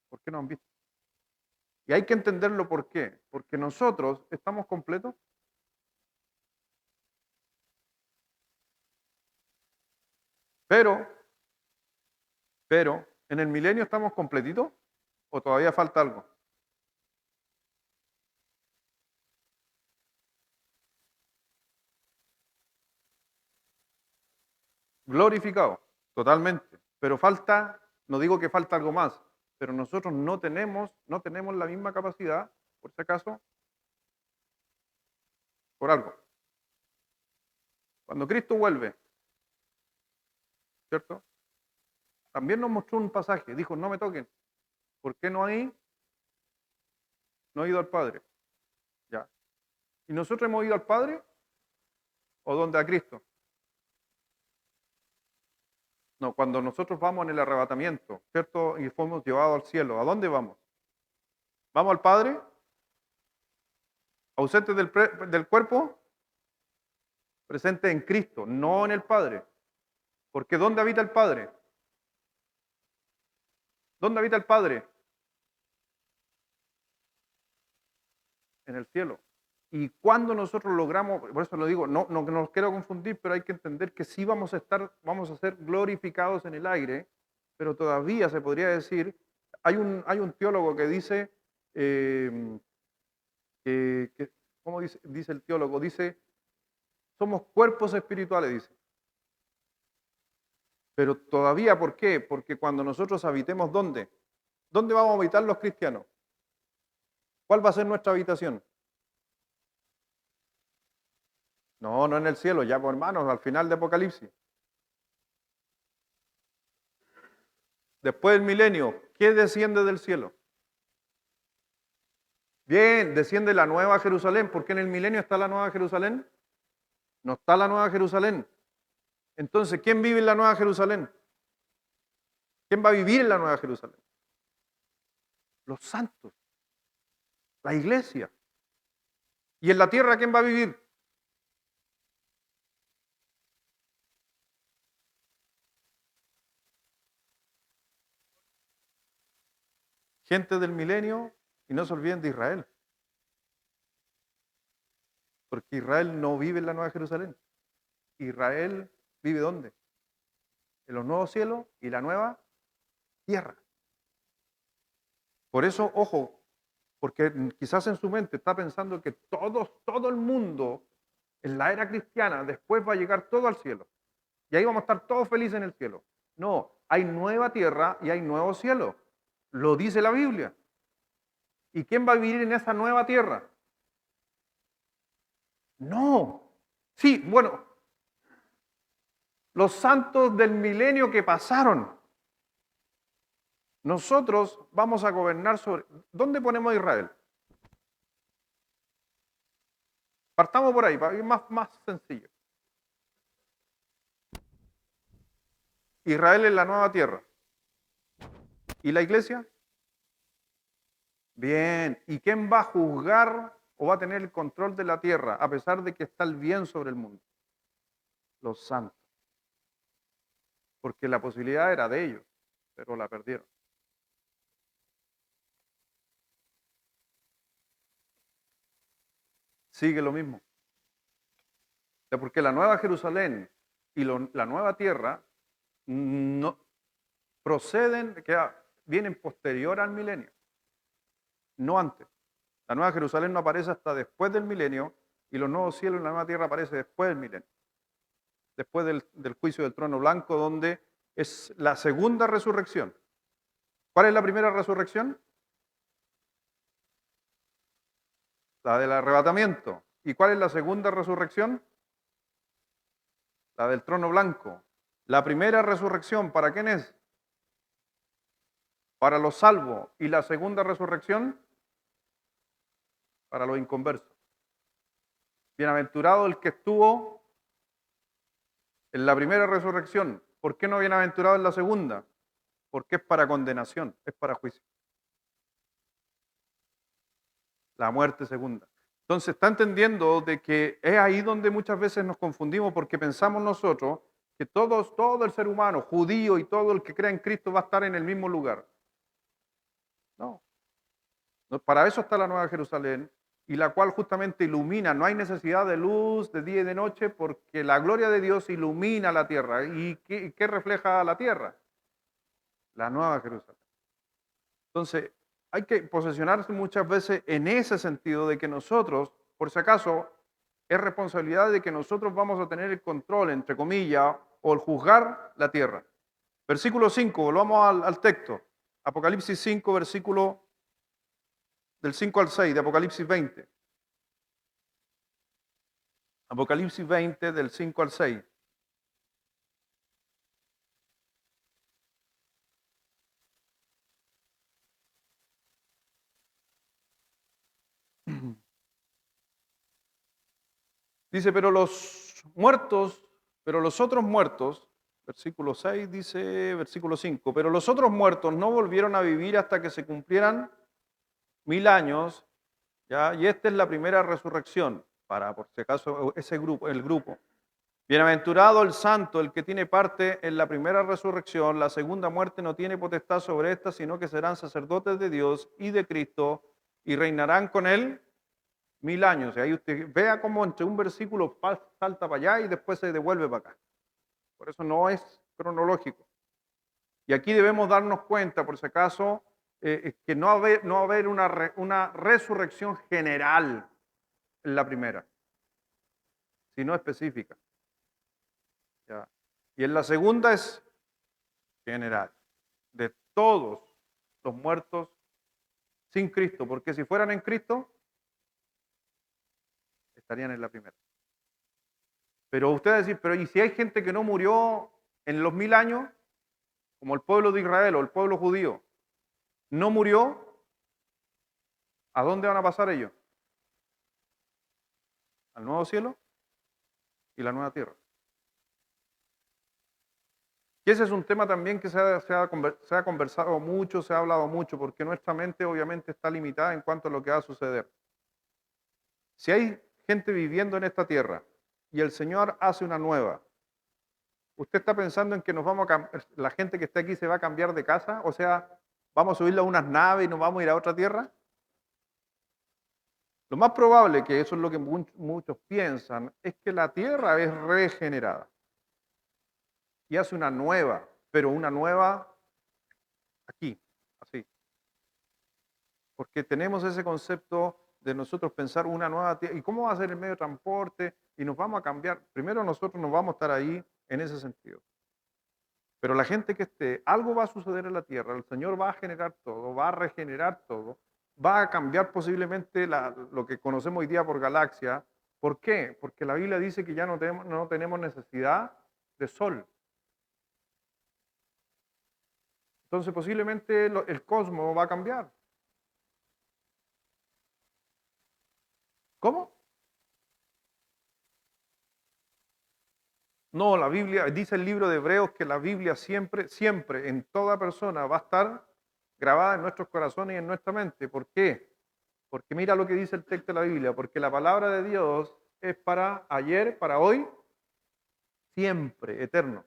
porque no han visto. Y hay que entenderlo por qué. Porque nosotros estamos completos. Pero, ¿en el milenio estamos completitos o todavía falta algo? Glorificado, totalmente. Pero falta, no digo que falta algo más, pero nosotros no tenemos la misma capacidad, por si acaso, por algo. Cuando Cristo vuelve, ¿cierto? También nos mostró un pasaje, dijo, no me toquen. ¿Por qué no he ido al Padre? Ya. ¿Y nosotros hemos ido al Padre o donde a Cristo? No, cuando nosotros vamos en el arrebatamiento, ¿cierto? Y fuimos llevados al cielo, ¿a dónde vamos? ¿Vamos al Padre? ¿Ausentes del cuerpo? Presente en Cristo, no en el Padre. Porque ¿dónde habita el Padre? ¿Dónde habita el Padre? En el cielo. Y cuando nosotros logramos, por eso lo digo, no nos quiero confundir, pero hay que entender que sí vamos a ser glorificados en el aire, pero todavía se podría decir, hay un teólogo que dice, eh, ¿cómo dice el teólogo? Dice, somos cuerpos espirituales, dice. Pero todavía, ¿por qué? Porque cuando nosotros habitemos, ¿dónde? ¿Dónde vamos a habitar los cristianos? ¿Cuál va a ser nuestra habitación? No, no en el cielo, ya por hermanos, al final de Apocalipsis. Después del milenio, ¿qué desciende del cielo? Bien, desciende la nueva Jerusalén. ¿Por qué en el milenio está la nueva Jerusalén? No está la nueva Jerusalén. Entonces, ¿quién vive en la nueva Jerusalén? ¿Quién va a vivir en la nueva Jerusalén? Los santos, la iglesia. ¿Y en la tierra quién va a vivir? Gente del milenio, y no se olviden de Israel. Porque Israel no vive en la nueva Jerusalén. Israel vive ¿dónde? En los nuevos cielos y la nueva tierra. Por eso, ojo, porque quizás en su mente está pensando que todo el mundo en la era cristiana después va a llegar todo al cielo. Y ahí vamos a estar todos felices en el cielo. No, hay nueva tierra y hay nuevo cielo. Lo dice la Biblia. ¿Y quién va a vivir en esa nueva tierra? No. Sí, bueno, los santos del milenio que pasaron. Nosotros vamos a gobernar sobre... ¿Dónde ponemos a Israel? Partamos por ahí, para ir más sencillo. Israel es la nueva tierra. ¿Y la iglesia? Bien. ¿Y quién va a juzgar o va a tener el control de la tierra a pesar de que está el bien sobre el mundo? Los santos. Porque la posibilidad era de ellos, pero la perdieron. Sigue lo mismo. Porque la nueva Jerusalén y la nueva tierra no proceden, vienen posterior al milenio, no antes. La nueva Jerusalén no aparece hasta después del milenio y los nuevos cielos y la nueva tierra aparece después del milenio, después del juicio del trono blanco, donde es la segunda resurrección. ¿Cuál es la primera resurrección? La del arrebatamiento. ¿Y cuál es la segunda resurrección? La del trono blanco. La primera resurrección, ¿para quién es? Para los salvos. ¿Y la segunda resurrección? Para los inconversos. Bienaventurado el que estuvo en la primera resurrección. ¿Por qué no bienaventurado en la segunda? Porque es para condenación, es para juicio. La muerte segunda. Entonces está entendiendo de que es ahí donde muchas veces nos confundimos porque pensamos nosotros que todo el ser humano, judío y todo el que crea en Cristo va a estar en el mismo lugar. No. Para eso está la Nueva Jerusalén y la cual justamente ilumina. No hay necesidad de luz de día y de noche porque la gloria de Dios ilumina la tierra. ¿Y qué refleja la tierra? La nueva Jerusalén. Entonces, hay que posicionarse muchas veces en ese sentido de que nosotros, por si acaso, es responsabilidad de que nosotros vamos a tener el control, entre comillas, o el juzgar la tierra. Versículo 5, volvamos al texto. Apocalipsis 5, versículo del 5 al 6, de Apocalipsis 20. Apocalipsis 20, del 5 al 6. Dice, pero los otros muertos, versículo 6 dice, versículo 5, pero los otros muertos no volvieron a vivir hasta que se cumplieran 1000 años, ¿ya? Y esta es la primera resurrección, para por si acaso ese grupo, el grupo. Bienaventurado el santo, el que tiene parte en la primera resurrección, la segunda muerte no tiene potestad sobre esta, sino que serán sacerdotes de Dios y de Cristo y reinarán con él 1000 años. Y ahí usted vea cómo entre un versículo salta para allá y después se devuelve para acá. Por eso no es cronológico. Y aquí debemos darnos cuenta, por si acaso, que no va a haber una resurrección general en la primera, sino específica. ¿Ya? Y en la segunda es general, de todos los muertos sin Cristo, porque si fueran en Cristo, estarían en la primera. Pero usted va a decir, pero ¿y si hay gente que no murió en los 1000 años, como el pueblo de Israel o el pueblo judío, no murió? ¿A dónde van a pasar ellos? Al nuevo cielo y la nueva tierra. Y ese es un tema también que se ha conversado mucho, se ha hablado mucho, porque nuestra mente obviamente está limitada en cuanto a lo que va a suceder. Si hay gente viviendo en esta tierra y el Señor hace una nueva, ¿usted está pensando en que la gente que está aquí se va a cambiar de casa? O sea, ¿vamos a subirle a unas naves y nos vamos a ir a otra tierra? Lo más probable, que eso es lo que muchos piensan, es que la tierra es regenerada y hace una nueva, pero una nueva aquí, así. Porque tenemos ese concepto de nosotros pensar una nueva tierra. ¿Y cómo va a ser el medio de transporte? Y nos vamos a cambiar. Primero nosotros nos vamos a estar ahí en ese sentido. Pero la gente que esté, algo va a suceder en la tierra, el Señor va a generar todo, va a regenerar todo, va a cambiar posiblemente lo que conocemos hoy día por galaxia. ¿Por qué? Porque la Biblia dice que ya no tenemos necesidad de sol. Entonces posiblemente el cosmos va a cambiar. ¿Cómo? No, la Biblia, dice el libro de Hebreos que la Biblia siempre, siempre, en toda persona va a estar grabada en nuestros corazones y en nuestra mente. ¿Por qué? Porque mira lo que dice el texto de la Biblia, porque la palabra de Dios es para ayer, para hoy, siempre, eterno.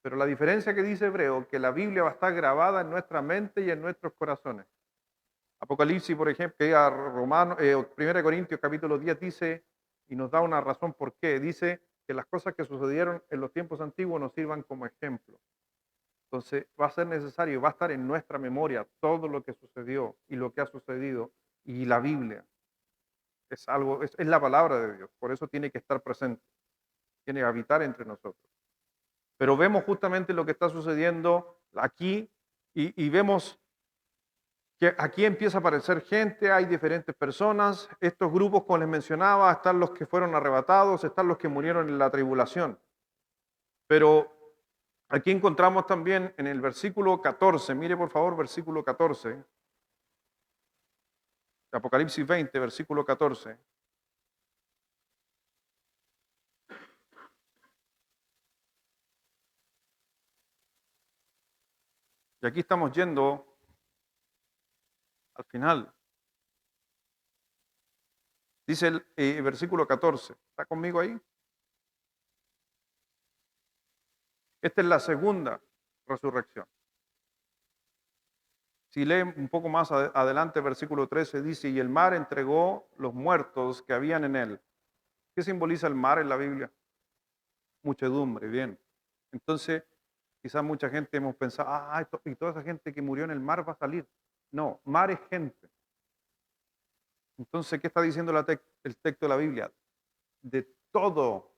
Pero la diferencia que dice Hebreo, que la Biblia va a estar grabada en nuestra mente y en nuestros corazones. Apocalipsis, por ejemplo, que a Romano, 1 Corintios capítulo 10 dice, y nos da una razón por qué, dice que las cosas que sucedieron en los tiempos antiguos nos sirvan como ejemplo. Entonces va a ser necesario, va a estar en nuestra memoria todo lo que sucedió y lo que ha sucedido. Y la Biblia es algo, es la palabra de Dios, por eso tiene que estar presente, tiene que habitar entre nosotros. Pero vemos justamente lo que está sucediendo aquí y vemos que aquí empieza a aparecer gente, hay diferentes personas, estos grupos, como les mencionaba, están los que fueron arrebatados, están los que murieron en la tribulación. Pero aquí encontramos también en el versículo 14, mire por favor, versículo 14, de Apocalipsis 20, versículo 14. Y aquí estamos yendo al final. Dice el versículo 14, ¿está conmigo ahí? Esta es la segunda resurrección. Si lee un poco más adelante, versículo 13, dice, y el mar entregó los muertos que habían en él. ¿Qué simboliza el mar en la Biblia? Muchedumbre, bien. Entonces, quizás mucha gente hemos pensado, y toda esa gente que murió en el mar va a salir. No, mar es gente. Entonces, ¿qué está diciendo el texto de la Biblia? De todo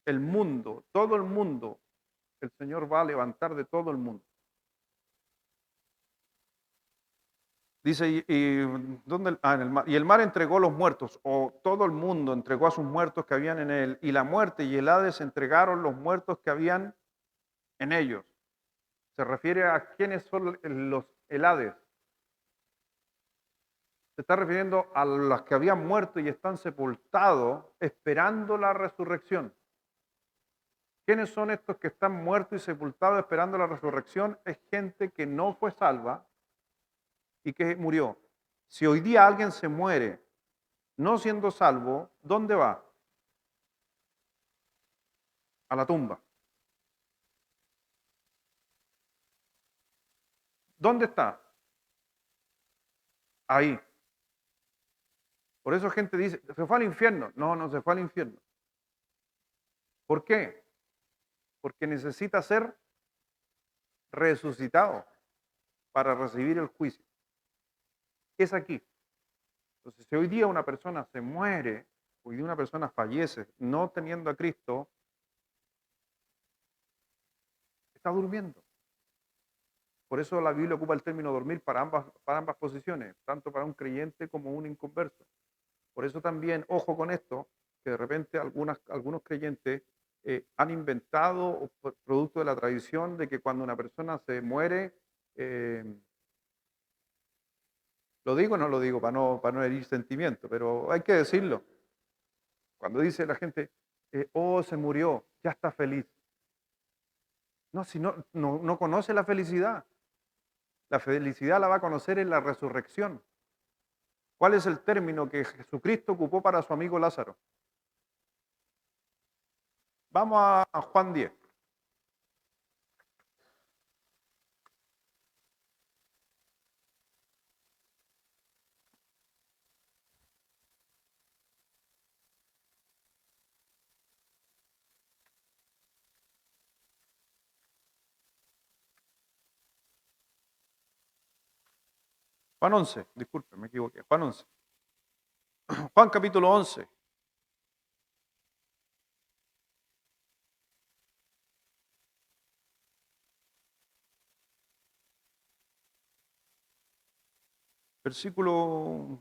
el mundo, el Señor va a levantar de todo el mundo. Dice, ¿dónde? En el mar. Y el mar entregó los muertos, o todo el mundo entregó a sus muertos que habían en él, y la muerte y el Hades entregaron los muertos que habían en ellos. Se refiere a quiénes son el Hades. Se está refiriendo a los que habían muerto y están sepultados esperando la resurrección. ¿Quiénes son estos que están muertos y sepultados esperando la resurrección? Es gente que no fue salva y que murió. Si hoy día alguien se muere no siendo salvo, ¿dónde va? A la tumba. ¿Dónde está? Ahí. Por eso gente dice, ¿se fue al infierno? No, no se fue al infierno. ¿Por qué? Porque necesita ser resucitado para recibir el juicio. Es aquí. Entonces, si hoy día una persona se muere, hoy día una persona fallece no teniendo a Cristo, está durmiendo. Por eso la Biblia ocupa el término dormir para ambas posiciones, tanto para un creyente como un inconverso. Por eso también, ojo con esto, que de repente algunos creyentes han inventado, producto de la tradición, de que cuando una persona se muere, lo digo o no lo digo para no herir sentimientos, pero hay que decirlo. Cuando dice la gente, se murió, ya está feliz. No, si no conoce la felicidad. La felicidad la va a conocer en la resurrección. ¿Cuál es el término que Jesucristo ocupó para su amigo Lázaro? Vamos a Juan 10. Juan 11, disculpe, me equivoqué. Juan 11. Juan capítulo 11. Versículo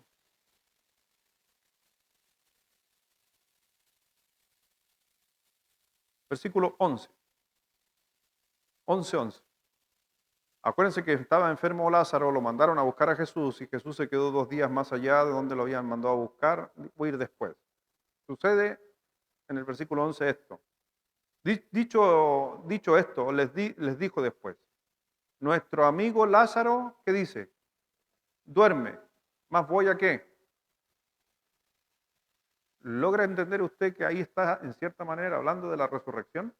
11. 11. Acuérdense que estaba enfermo Lázaro, lo mandaron a buscar a Jesús y Jesús se quedó 2 días más allá de donde lo habían mandado a buscar. Voy a ir después. Sucede en el versículo 11 esto. Dicho esto, les dijo después, nuestro amigo Lázaro, ¿qué dice? Duerme, ¿más voy a qué? ¿Logra entender usted que ahí está, en cierta manera, hablando de la resurrección?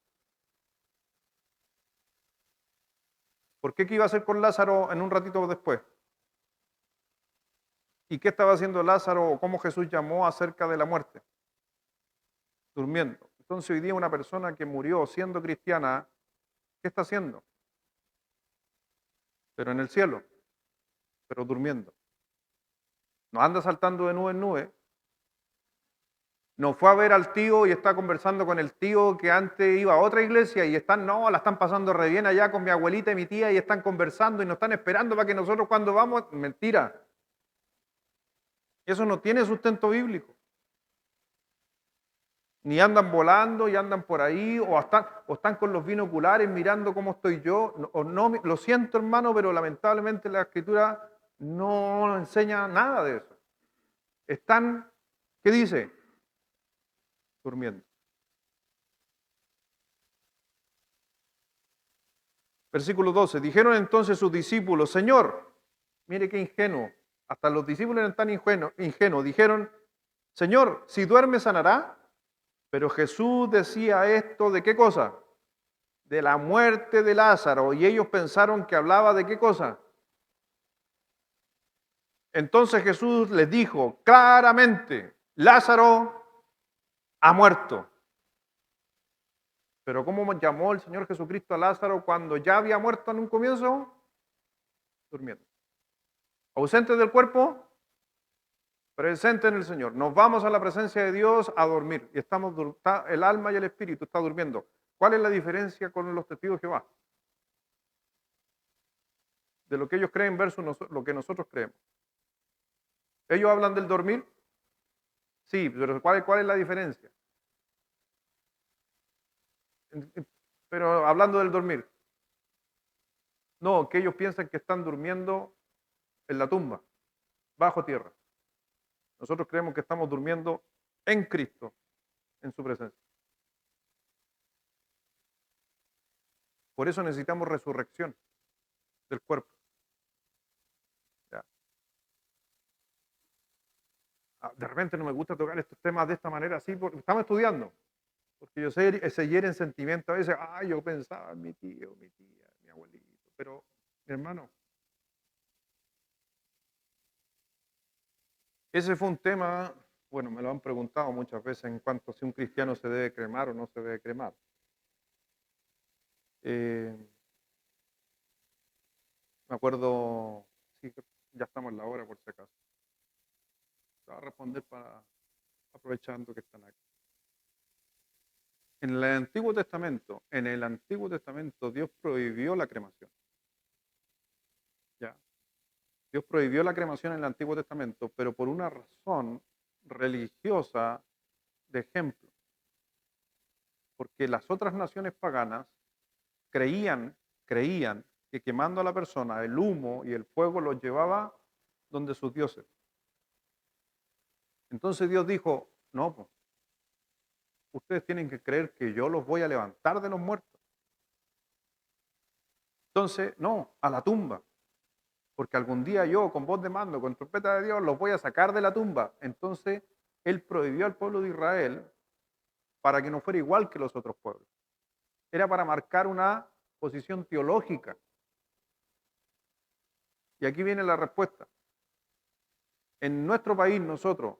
¿Por qué iba a hacer con Lázaro en un ratito después? ¿Y qué estaba haciendo Lázaro o cómo Jesús llamó acerca de la muerte? Durmiendo. Entonces hoy día una persona que murió siendo cristiana, ¿qué está haciendo? Pero en el cielo, pero durmiendo. No anda saltando de nube en nube. No fue a ver al tío y está conversando con el tío que antes iba a otra iglesia y la están pasando re bien allá con mi abuelita y mi tía y están conversando y nos están esperando para que nosotros cuando vamos, mentira. Eso no tiene sustento bíblico. Ni andan volando y andan por ahí o están con los binoculares mirando cómo estoy yo. Lo siento hermano, pero lamentablemente la escritura no enseña nada de eso. Están, ¿qué dice? Durmiendo. Versículo 12. Dijeron entonces sus discípulos, Señor, mire qué ingenuo. Hasta los discípulos eran tan ingenuos. Dijeron, Señor, si duerme sanará. Pero Jesús decía esto de qué cosa? De la muerte de Lázaro. Y ellos pensaron que hablaba de qué cosa? Entonces Jesús les dijo claramente, Lázaro ha muerto. Pero ¿cómo llamó el Señor Jesucristo a Lázaro cuando ya había muerto en un comienzo? Durmiendo. Ausente del cuerpo, presente en el Señor. Nos vamos a la presencia de Dios a dormir. Y el alma y el espíritu está durmiendo. ¿Cuál es la diferencia con los testigos de Jehová? De lo que ellos creen versus lo que nosotros creemos. ¿Ellos hablan del dormir? Sí, pero ¿cuál es la diferencia? Pero hablando del dormir. No, que ellos piensan que están durmiendo en la tumba, bajo tierra. Nosotros creemos que estamos durmiendo en Cristo, en su presencia. Por eso necesitamos resurrección del cuerpo. Ya. De repente no me gusta tocar estos temas de esta manera así, porque estamos estudiando. Porque yo sé, se hieren sentimientos a veces, yo pensaba en mi tío, mi tía, mi abuelito. Pero, mi hermano, ese fue un tema, bueno, me lo han preguntado muchas veces en cuanto a si un cristiano se debe cremar o no se debe cremar. Eh, Me acuerdo, sí, ya estamos en la hora por si acaso. Te voy a responder aprovechando que están aquí. En el Antiguo Testamento Dios prohibió la cremación. Ya. Dios prohibió la cremación en el Antiguo Testamento, pero por una razón religiosa de ejemplo. Porque las otras naciones paganas creían que quemando a la persona el humo y el fuego los llevaba donde sus dioses. Entonces Dios dijo, no, pues, ustedes tienen que creer que yo los voy a levantar de los muertos. Entonces, no, a la tumba. Porque algún día yo, con voz de mando, con trompeta de Dios, los voy a sacar de la tumba. Entonces, Él prohibió al pueblo de Israel para que no fuera igual que los otros pueblos. Era para marcar una posición teológica. Y aquí viene la respuesta. En nuestro país, nosotros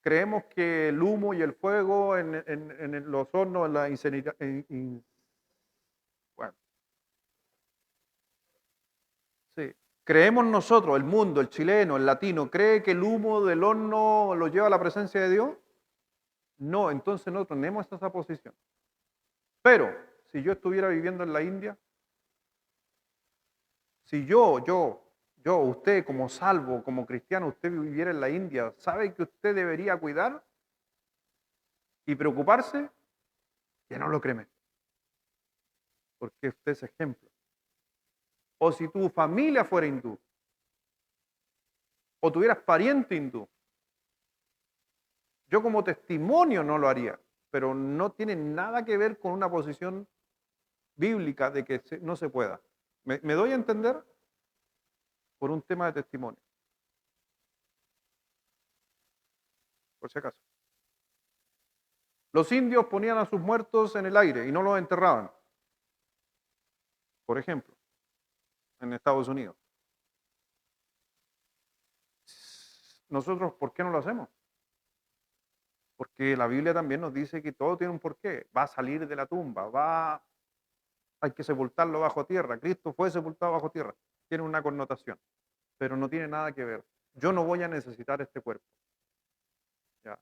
creemos que el humo y el fuego en los hornos, en la incineración, bueno, sí. ¿Creemos nosotros, el mundo, el chileno, el latino, cree que el humo del horno lo lleva a la presencia de Dios? No, entonces no tenemos esa posición. Pero, si yo estuviera viviendo en la India, si usted como salvo, como cristiano, usted viviera en la India, ¿sabe que usted debería cuidar y preocuparse? Que no lo creme, porque usted es ejemplo. O si tu familia fuera hindú, o tuvieras pariente hindú, yo como testimonio no lo haría, pero no tiene nada que ver con una posición bíblica de que no se pueda. ¿Me doy a entender? Por un tema de testimonio, por si acaso. Los indios ponían a sus muertos en el aire y no los enterraban, por ejemplo, en Estados Unidos. Nosotros, ¿por qué no lo hacemos? Porque la Biblia también nos dice que todo tiene un porqué. Va a salir de la tumba, hay que sepultarlo bajo tierra. Cristo fue sepultado bajo tierra. Tiene una connotación, pero no tiene nada que ver. Yo no voy a necesitar este cuerpo. ¿Ya?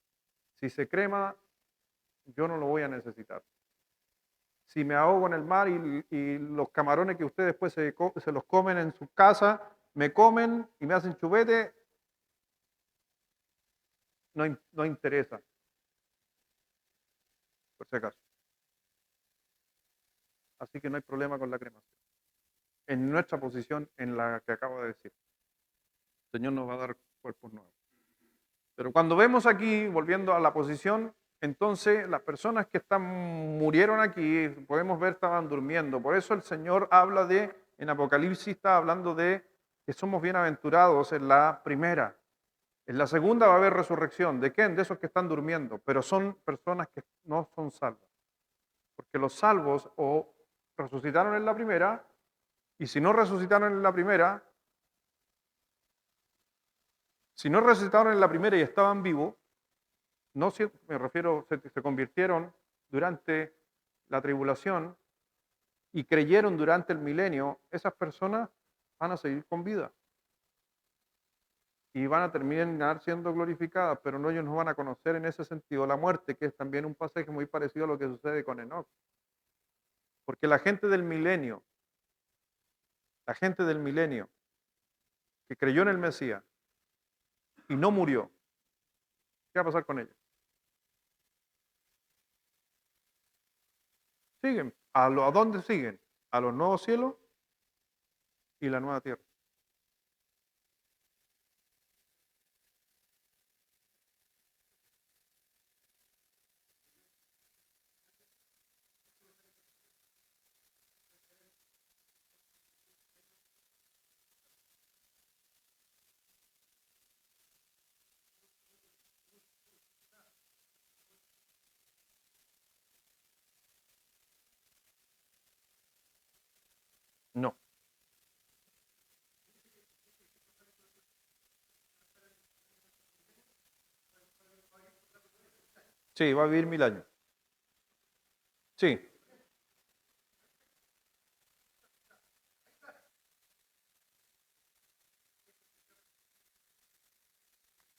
Si se crema, yo no lo voy a necesitar. Si me ahogo en el mar y los camarones que ustedes después se los comen en su casa, me comen y me hacen chupete, no interesa, por si acaso. Así que no hay problema con la cremación. En nuestra posición, en la que acabo de decir, el Señor nos va a dar cuerpos nuevos. Pero cuando vemos aquí, volviendo a la posición, entonces las personas que murieron aquí, podemos ver, estaban durmiendo. Por eso el Señor habla en Apocalipsis está hablando de que somos bienaventurados en la primera. En la segunda va a haber resurrección. ¿De quién? De esos que están durmiendo, pero son personas que no son salvas. Porque los salvos o resucitaron en la primera, y si no resucitaron en la primera, Si no resucitaron en la primera y estaban vivos, no me refiero, se convirtieron durante la tribulación y creyeron durante el milenio, esas personas van a seguir con vida y van a terminar siendo glorificadas, pero no, ellos no van a conocer en ese sentido la muerte, que es también un pasaje muy parecido a lo que sucede con Enoch. Porque la gente del milenio que creyó en el Mesías y no murió, ¿qué va a pasar con ellos? Siguen. ¿A dónde siguen? A los nuevos cielos y la nueva tierra. No. Sí, va a vivir 1000 años. Sí.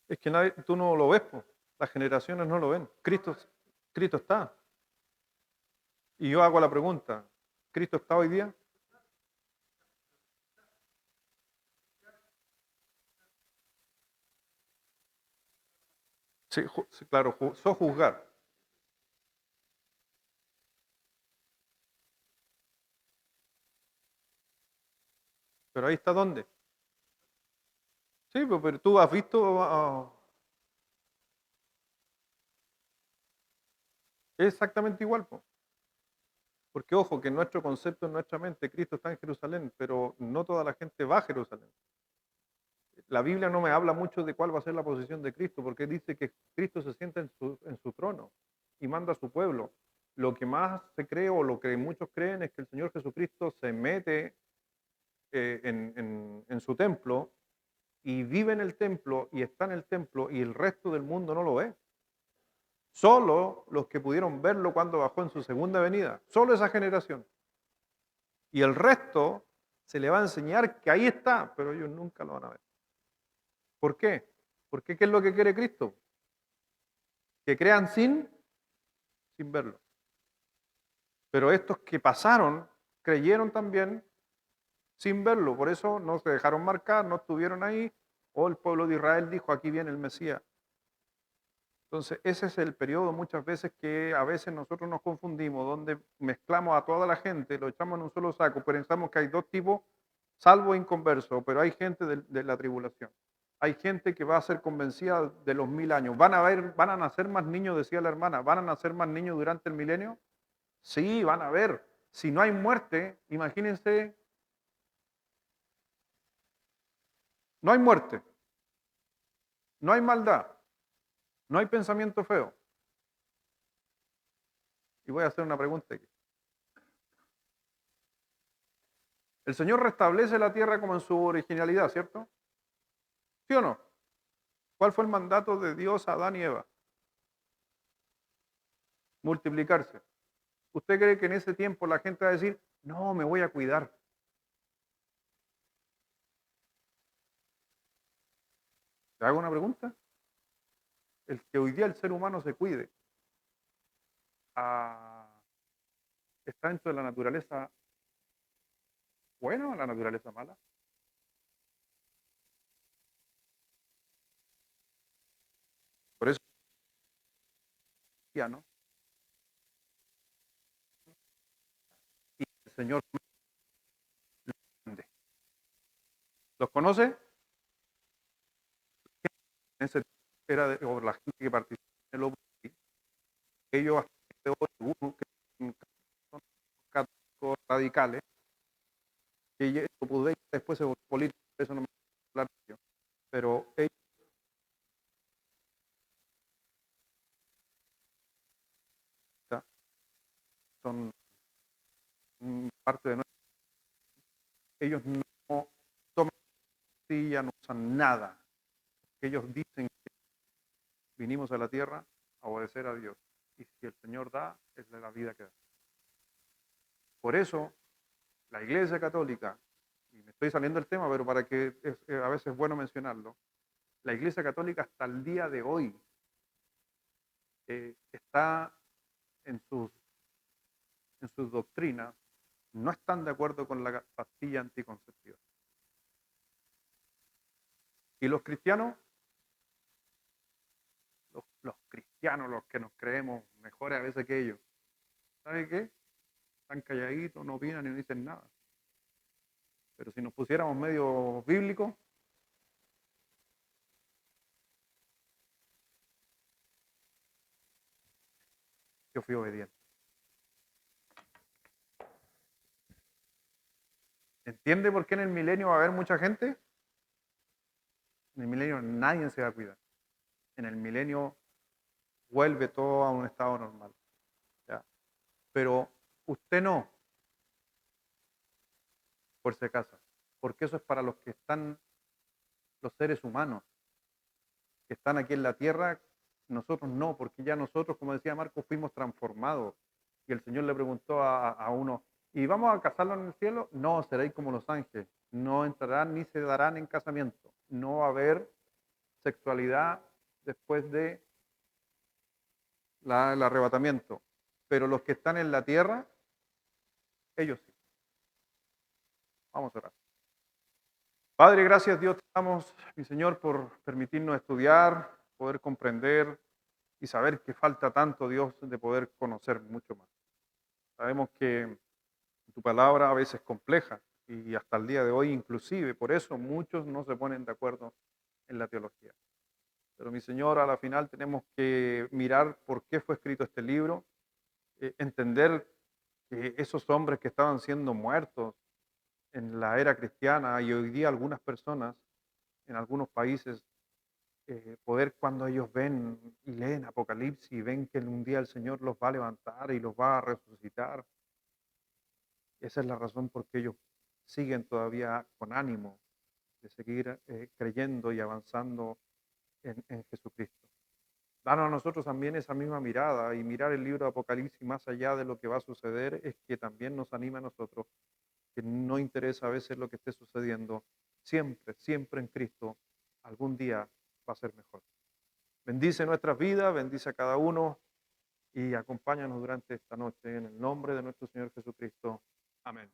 Es que tú no lo ves, po. Las generaciones no lo ven. Cristo está. Y yo hago la pregunta, ¿Cristo está hoy día? Sí, sí, claro, sojuzgar. Pero ahí está dónde. Sí, pero tú has visto, es exactamente igual, po. Porque ojo, que nuestro concepto en nuestra mente, Cristo está en Jerusalén, pero no toda la gente va a Jerusalén. La Biblia no me habla mucho de cuál va a ser la posición de Cristo, porque dice que Cristo se sienta en su trono y manda a su pueblo. Lo que más se cree o lo que muchos creen es que el Señor Jesucristo se mete en su templo y vive en el templo y está en el templo y el resto del mundo no lo ve. Solo los que pudieron verlo cuando bajó en su segunda venida, solo esa generación. Y el resto se le va a enseñar que ahí está, pero ellos nunca lo van a ver. ¿Por qué? Porque ¿qué es lo que quiere Cristo? Que crean sin verlo. Pero estos que pasaron, creyeron también sin verlo. Por eso no se dejaron marcar, no estuvieron ahí. O el pueblo de Israel dijo, aquí viene el Mesías. Entonces, ese es el periodo muchas veces que a veces nosotros nos confundimos, donde mezclamos a toda la gente, lo echamos en un solo saco, pensamos que hay dos tipos, salvo e inconverso, pero hay gente de la tribulación. Hay gente que va a ser convencida de los 1000 años. Van a nacer más niños, decía la hermana, ¿van a nacer más niños durante el milenio? Sí, van a ver. Si no hay muerte, imagínense, no hay muerte, no hay maldad, no hay pensamiento feo. Y voy a hacer una pregunta aquí. El Señor restablece la tierra como en su originalidad, ¿cierto? ¿Sí o no? ¿Cuál fue el mandato de Dios a Adán y Eva? Multiplicarse. ¿Usted cree que en ese tiempo la gente va a decir, no, me voy a cuidar? ¿Te hago una pregunta? El que hoy día el ser humano se cuide, ah, ¿está dentro de la naturaleza buena o la naturaleza mala? Por eso, ya, ¿no? Y el Señor los conoce, en ese era o la gente que participó en el Opus Dei, ellos hasta el día de hoy, algunos que son católicos radicales, que el Opus Dei después se volvió político, eso no me voy a hablar de ello, pero ellos son parte de nuestra, ellos no toman pastilla, no usan nada, porque ellos dicen que vinimos a la tierra a obedecer a Dios. Y si el Señor da, es de la vida que da. Por eso, la Iglesia Católica, y me estoy saliendo del tema, pero para que a veces es bueno mencionarlo, la Iglesia Católica hasta el día de hoy está en sus doctrinas, no están de acuerdo con la pastilla anticonceptiva. Y los cristianos, los cristianos, los que nos creemos mejores a veces que ellos, ¿sabe qué? Están calladitos, no opinan y no dicen nada. Pero si nos pusiéramos medio bíblicos, yo fui obediente. ¿Entiende por qué en el milenio va a haber mucha gente? En el milenio nadie se va a cuidar. En el milenio vuelve todo a un estado normal. ¿Ya? Pero usted no, por si acaso, porque eso es para los que están, los seres humanos, que están aquí en la tierra, nosotros no, porque ya nosotros, como decía Marcos, fuimos transformados. Y el Señor le preguntó a uno, ¿y vamos a casarlo en el cielo? No, seréis como los ángeles, no entrarán ni se darán en casamiento, no va a haber sexualidad después de el arrebatamiento. Pero los que están en la tierra, ellos sí. Vamos a orar. Padre, gracias Dios te damos, mi Señor, por permitirnos estudiar, poder comprender y saber que falta tanto, Dios, de poder conocer mucho más. Sabemos que tu palabra a veces es compleja y hasta el día de hoy inclusive, por eso muchos no se ponen de acuerdo en la teología. Pero mi Señor, a la final tenemos que mirar por qué fue escrito este libro, entender que esos hombres que estaban siendo muertos en la era cristiana y hoy día algunas personas en algunos países, poder cuando ellos ven y leen Apocalipsis y ven que un día el Señor los va a levantar y los va a resucitar, esa es la razón por qué ellos siguen todavía con ánimo de seguir creyendo y avanzando en Jesucristo. Danos a nosotros también esa misma mirada y mirar el libro de Apocalipsis más allá de lo que va a suceder, es que también nos anima a nosotros, que no interesa a veces lo que esté sucediendo, siempre, siempre en Cristo, algún día va a ser mejor. Bendice nuestras vidas, bendice a cada uno y acompáñanos durante esta noche en el nombre de nuestro Señor Jesucristo. Amén.